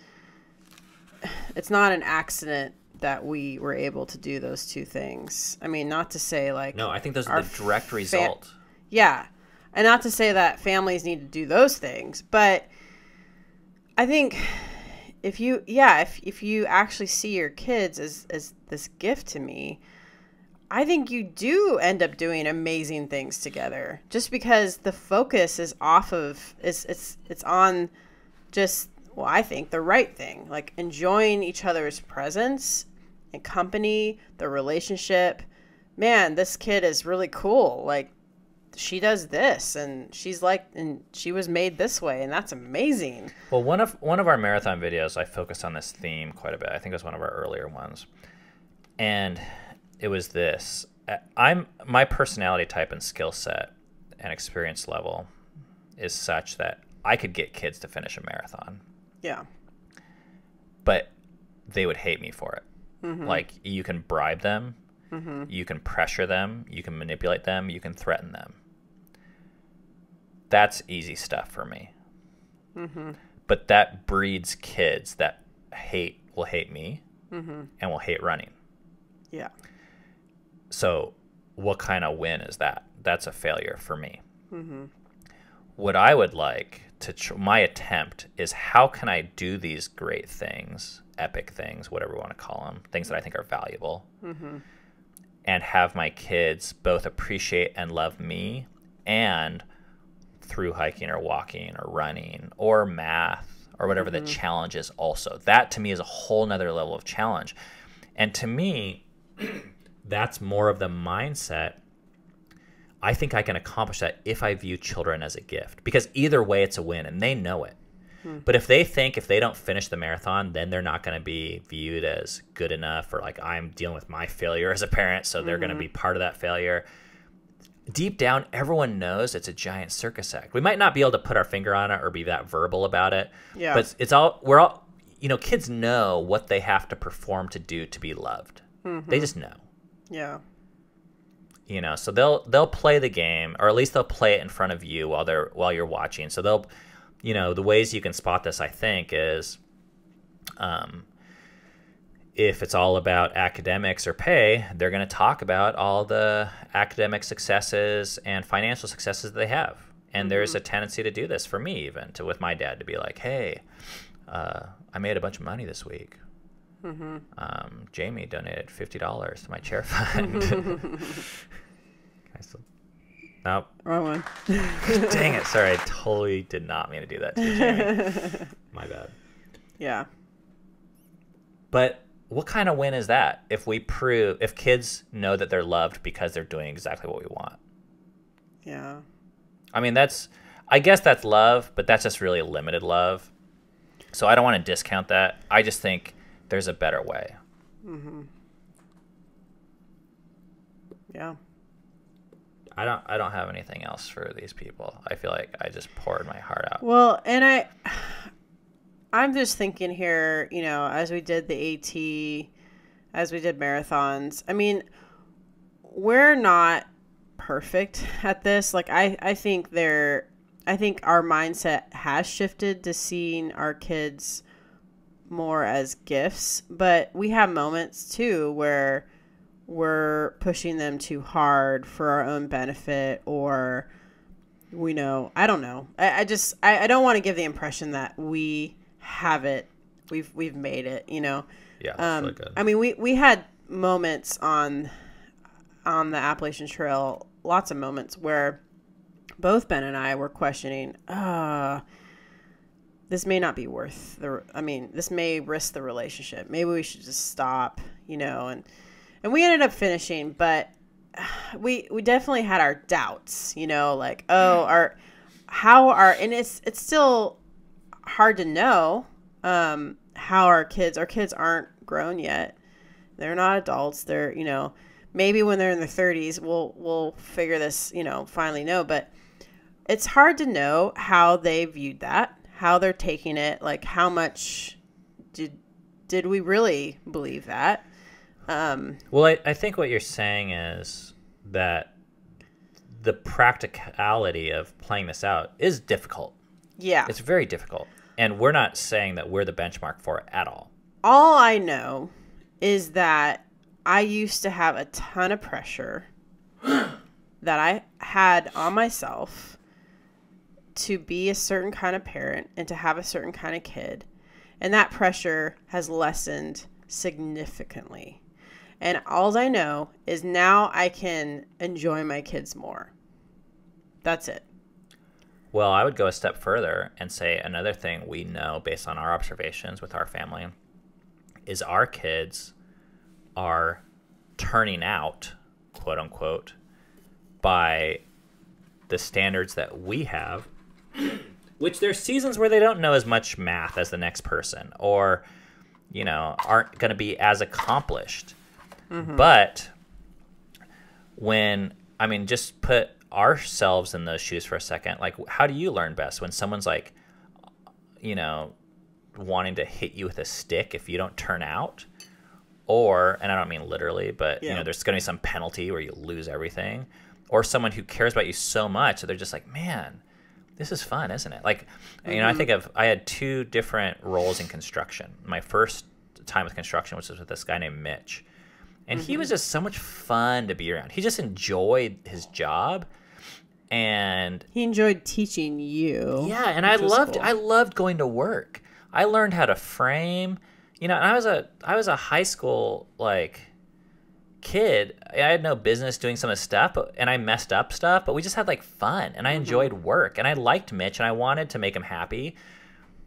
it's not an accident that we were able to do those two things. I mean, not to say like... No, I think those are the direct result. Yeah. And not to say that families need to do those things, but I think if you actually see your kids as this gift to me, I think you do end up doing amazing things together, just because the focus is off of it's on just, well, I think the right thing, like enjoying each other's presence and company, the relationship. Man, this kid is really cool. Like, she does this, and and she was made this way, and that's amazing. Well, one of our marathon videos, I focused on this theme quite a bit. I think it was one of our earlier ones, and it was this. My personality type and skill set and experience level is such that I could get kids to finish a marathon. Yeah. But they would hate me for it. Mm-hmm. Like, you can bribe them, Mm-hmm. you can pressure them, you can manipulate them, you can threaten them. That's easy stuff for me. Mm-hmm. But that breeds kids that will hate me Mm-hmm. and will hate running. Yeah. So what kind of win is that? That's a failure for me. Mm-hmm. What I would like to my attempt is, how can I do these great things, epic things, whatever you want to call them, things that I think are valuable, Mm-hmm. and have my kids both appreciate and love me, and through hiking or walking or running or math or whatever the challenge is also. That to me is a whole nother level of challenge. And to me, that's more of the mindset. I think I can accomplish that if I view children as a gift, because either way it's a win and they know it. But if they think if they don't finish the marathon, then they're not going to be viewed as good enough, or like I'm dealing with my failure as a parent, so they're going to be part of that failure. Deep down, everyone knows it's a giant circus act. We might not be able to put our finger on it or be that verbal about it. Yeah. But kids know what they have to perform to do to be loved. Mm-hmm. They just know. Yeah. So they'll play the game, or at least they'll play it in front of you while you're watching. So they'll, the ways you can spot this, I think, is, if it's all about academics or pay, they're going to talk about all the academic successes and financial successes that they have. And there's a tendency to do this for me, even with my dad, to be like, hey, I made a bunch of money this week. Mm-hmm. Jamie donated $50 to my chair fund. Nope. Wrong one. Dang it. Sorry, I totally did not mean to do that to you, Jamie. My bad. Yeah. But what kind of win is that if kids know that they're loved because they're doing exactly what we want? Yeah. I mean, I guess that's love, but that's just really limited love. So I don't want to discount that. I just think there's a better way. Mm-hmm. Yeah. I don't have anything else for these people. I feel like I just poured my heart out. Well, and I'm just thinking here, as we did the AT, as we did marathons, I mean, we're not perfect at this. Like, I think our mindset has shifted to seeing our kids more as gifts, but we have moments too where we're pushing them too hard for our own benefit, or I don't know. I don't want to give the impression that we have it. We've made it, Yeah, that's really good. I mean, we had moments on the Appalachian Trail, lots of moments where both Ben and I were questioning, this may not be worth this may risk the relationship. Maybe we should just stop, and we ended up finishing, but we definitely had our doubts, like, and it's still hard to know, how our kids aren't grown yet. They're not adults. They're, maybe when they're in their 30s, we'll figure this, finally know, but it's hard to know how they viewed that, how they're taking it. Like, how much did did we really believe that? Well, I think what you're saying is that the practicality of playing this out is difficult. Yeah. It's very difficult. And we're not saying that we're the benchmark for it at all. All I know is that I used to have a ton of pressure that I had on myself to be a certain kind of parent and to have a certain kind of kid. And that pressure has lessened significantly. And all I know is now I can enjoy my kids more. That's it. Well, I would go a step further and say another thing we know based on our observations with our family is our kids are turning out, quote unquote, by the standards that we have, which there's seasons where they don't know as much math as the next person or, you know, aren't going to be as accomplished. Mm-hmm. But when, I mean, just put ourselves in those shoes for a second. Like, how do you learn best? When someone's like, you know, wanting to hit you with a stick if you don't turn out? Or, and I don't mean literally, but, you know, there's going to be some penalty where you lose everything. Or someone who cares about you so much that they're just like, man, this is fun, isn't it? Like, you know, I had 2 different roles in construction. My first time with construction was with this guy named Mitch. And he was just so much fun to be around. He just enjoyed his job. And he enjoyed teaching you. Yeah, and I loved going to work. I learned how to frame, you know, and I was a high school like kid. I had no business doing some of the stuff, and I messed up stuff, but we just had like fun, and I enjoyed work, and I liked Mitch, and I wanted to make him happy,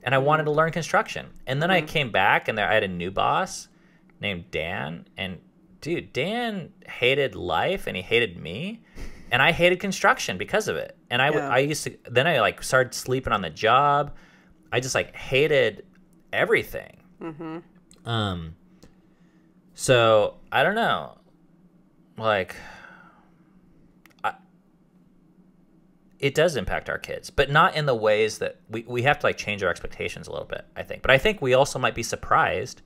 and I wanted to learn construction. And then I came back, and I had a new boss named Dan, and dude, Dan hated life, and he hated me. And I hated construction because of it. And I used to, then I like started sleeping on the job. I just like hated everything. So I don't know, like, it does impact our kids, but not in the ways that we have to like change our expectations a little bit, I think. But I think we also might be surprised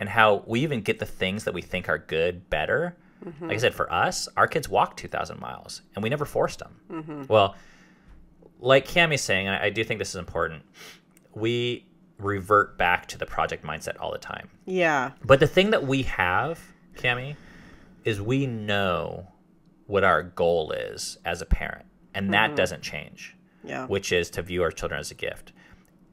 in how we even get the things that we think are good better. Like I said, for us, our kids walked 2,000 miles, and we never forced them. Well, like Cammie's saying, and I do think this is important, we revert back to the project mindset all the time. Yeah. But the thing that we have, Cammie, is we know what our goal is as a parent, and that doesn't change. Yeah. Which is to view our children as a gift.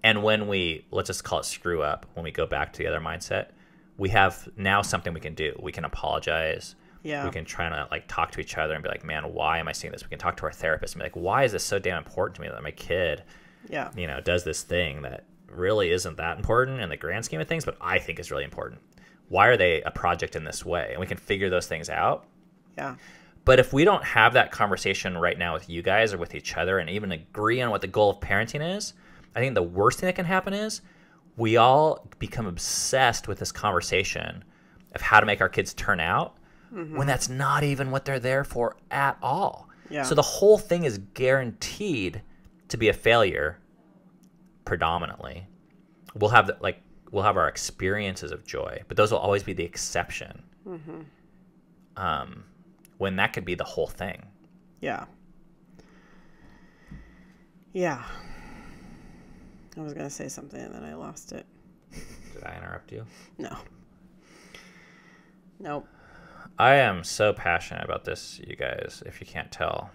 And when we, let's just call it screw up, when we go back to the other mindset, we have now something we can do. We can apologize. Yeah. We can try to like talk to each other and be like, man, why am I seeing this? We can talk to our therapist and be like, why is this so damn important to me that my kid, you know, does this thing that really isn't that important in the grand scheme of things, but I think is really important. Why are they a project in this way? And we can figure those things out. Yeah. But if we don't have that conversation right now with you guys or with each other and even agree on what the goal of parenting is, I think the worst thing that can happen is we all become obsessed with this conversation of how to make our kids turn out when that's not even what they're there for at all. Yeah. So the whole thing is guaranteed to be a failure predominantly. We'll have our experiences of joy, but those will always be the exception. When that could be the whole thing. Yeah. Yeah. I was going to say something and then I lost it. Did I interrupt you? No. Nope. I am so passionate about this, you guys, if you can't tell.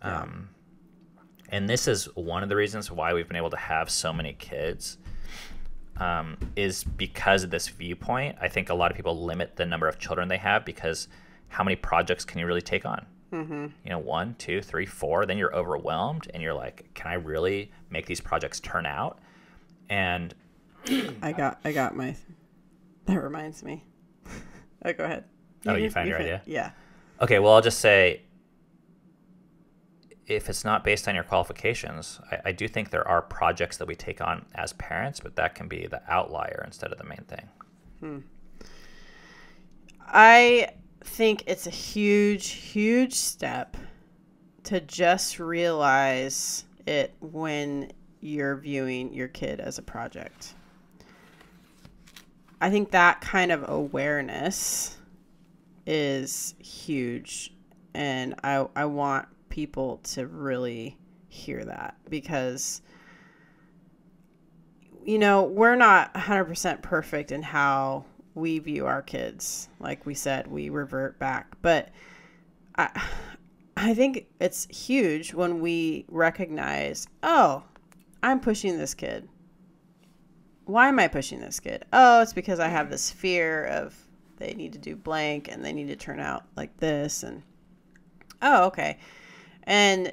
Yeah. And this is one of the reasons why we've been able to have so many kids, is because of this viewpoint. I think a lot of people limit the number of children they have because how many projects can you really take on? You know, 1, 2, 3, 4. Then you're overwhelmed and you're like, can I really make these projects turn out? And I got my. That reminds me. Oh, go ahead. You found your idea? Yeah. Okay, well, I'll just say, if it's not based on your qualifications, I do think there are projects that we take on as parents, but that can be the outlier instead of the main thing. I think it's a huge, huge step to just realize it when you're viewing your kid as a project. I think that kind of awareness is huge. And I want people to really hear that, because, you know, we're not 100% perfect in how we view our kids. Like we said, we revert back. But I think it's huge when we recognize, oh, I'm pushing this kid. Why am I pushing this kid? Oh, it's because I have this fear of they need to do blank and they need to turn out like this. And oh, okay. And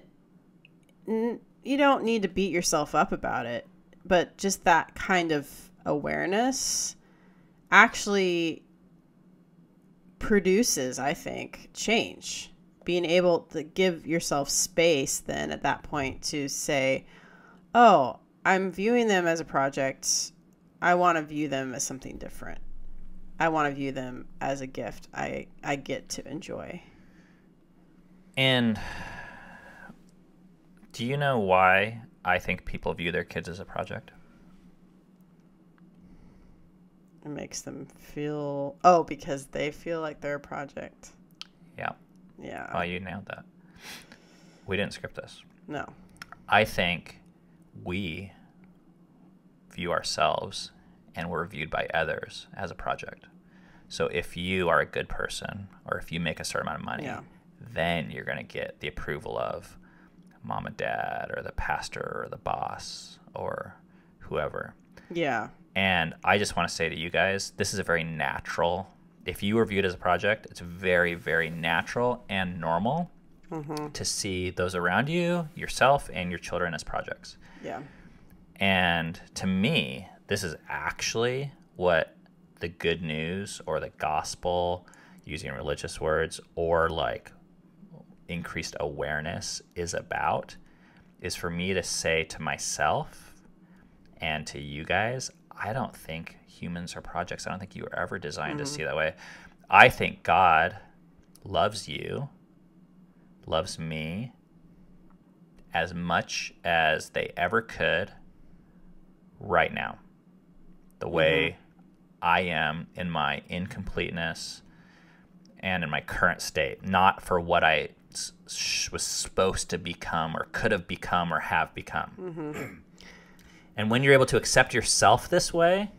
you don't need to beat yourself up about it, but just that kind of awareness actually produces, I think, change. Being able to give yourself space then at that point to say, oh, I'm viewing them as a project. I want to view them as something different. I want to view them as a gift I get to enjoy. And do you know why I think people view their kids as a project? It makes them feel, because they feel like they're a project. Yeah. Yeah. Oh, you nailed that. We didn't script this. No. I think we view ourselves and we're viewed by others as a project. So if you are a good person, or if you make a certain amount of money, then you're going to get the approval of mom and dad, or the pastor, or the boss, or whoever. Yeah. And I just want to say to you guys, this is a very natural, if you were viewed as a project, it's very, very natural and normal to see those around you, yourself, and your children as projects. Yeah. And to me, this is actually what the good news, or the gospel, using religious words, or like increased awareness is about, is for me to say to myself and to you guys, I don't think humans are projects. I don't think you were ever designed to see it that way. I think God loves you, loves me as much as they ever could right now. The way I am in my incompleteness and in my current state, not for what I was supposed to become, or could have become, or have become. And when you're able to accept yourself this way,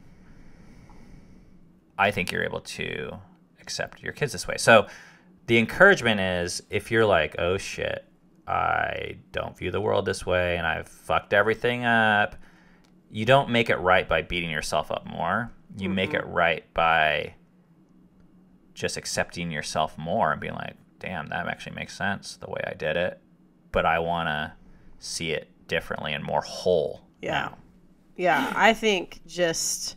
I think you're able to accept your kids this way. So the encouragement is, if you're like, oh shit, I don't view the world this way and I've fucked everything up, you don't make it right by beating yourself up more. You make it right by just accepting yourself more and being like, damn, that actually makes sense the way I did it, but I want to see it differently and more whole now. Yeah, I think just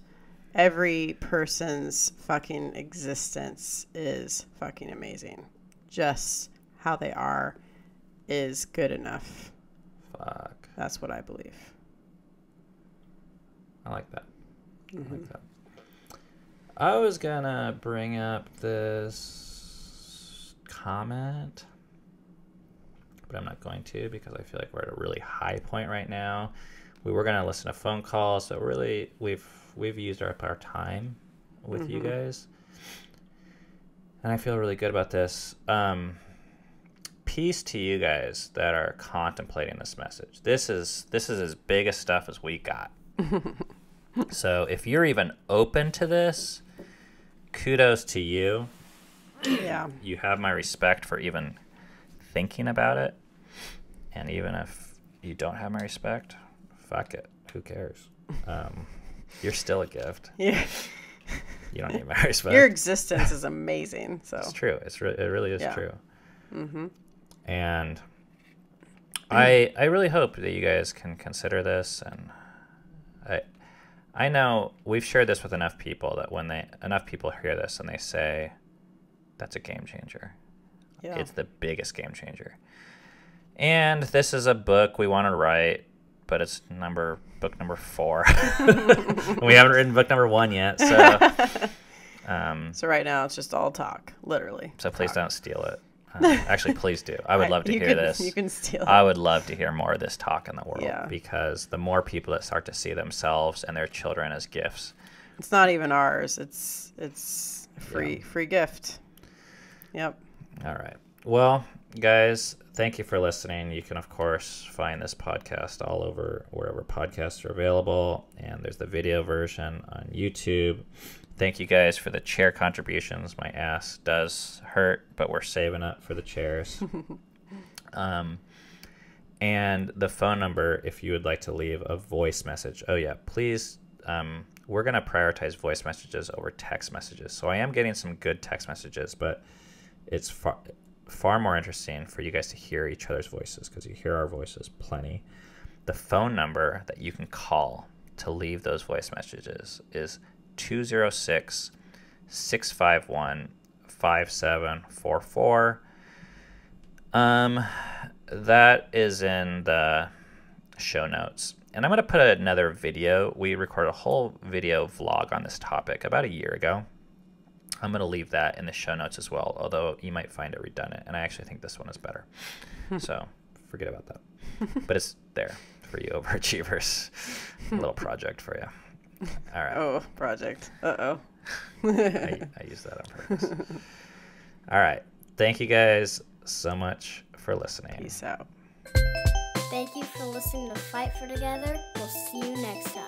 every person's fucking existence is fucking amazing. Just how they are is good enough. Fuck. That's what I believe. I like that. I like that. I was gonna bring up this comment, but I'm not going to, because I feel like we're at a really high point right now. We were gonna listen to phone calls, so really we've used our time with you guys, and I feel really good about this. Peace to you guys that are contemplating this message. This is as big a stuff as we got. So if you're even open to this, kudos to you. Yeah. You have my respect for even thinking about it. And even if you don't have my respect, fuck it. Who cares? You're still a gift. Yeah. You don't need my respect. Your existence is amazing. So it's true. It really is true. Mm-hmm. And I really hope that you guys can consider this. And I know we've shared this with enough people that when enough people hear this and they say, that's a game changer. Yeah. It's the biggest game changer. And this is a book we want to write, but it's book number 4. We haven't written book number 1 yet. So, so right now it's just all talk, literally. So please don't steal it. Actually, please do. I would love to hear this. You can steal it. I would love to hear more of this talk in the world, Yeah. because the more people that start to see themselves and their children as gifts, It's not even ours. It's free gift. Yep. All right. Well, guys, thank you for listening. You can, of course, find this podcast all over wherever podcasts are available. And there's the video version on YouTube. Thank you guys for the chair contributions. My ass does hurt, but we're saving up for the chairs. And the phone number, if you would like to leave a voice message. Oh, yeah, please. We're going to prioritize voice messages over text messages. So I am getting some good text messages, but it's far more interesting for you guys to hear each other's voices because you hear our voices plenty. The phone number that you can call to leave those voice messages is 206-651-5744. That is in the show notes. And I'm going to put another video. We recorded a whole video vlog on this topic about a year ago. I'm going to leave that in the show notes as well, although you might find it redundant. And I actually think this one is better. So forget about that. But it's there for you overachievers. A little project for you. All right. Oh, project. Uh-oh. I use that on purpose. All right. Thank you guys so much for listening. Peace out. Thank you for listening to Fight for Together. We'll see you next time.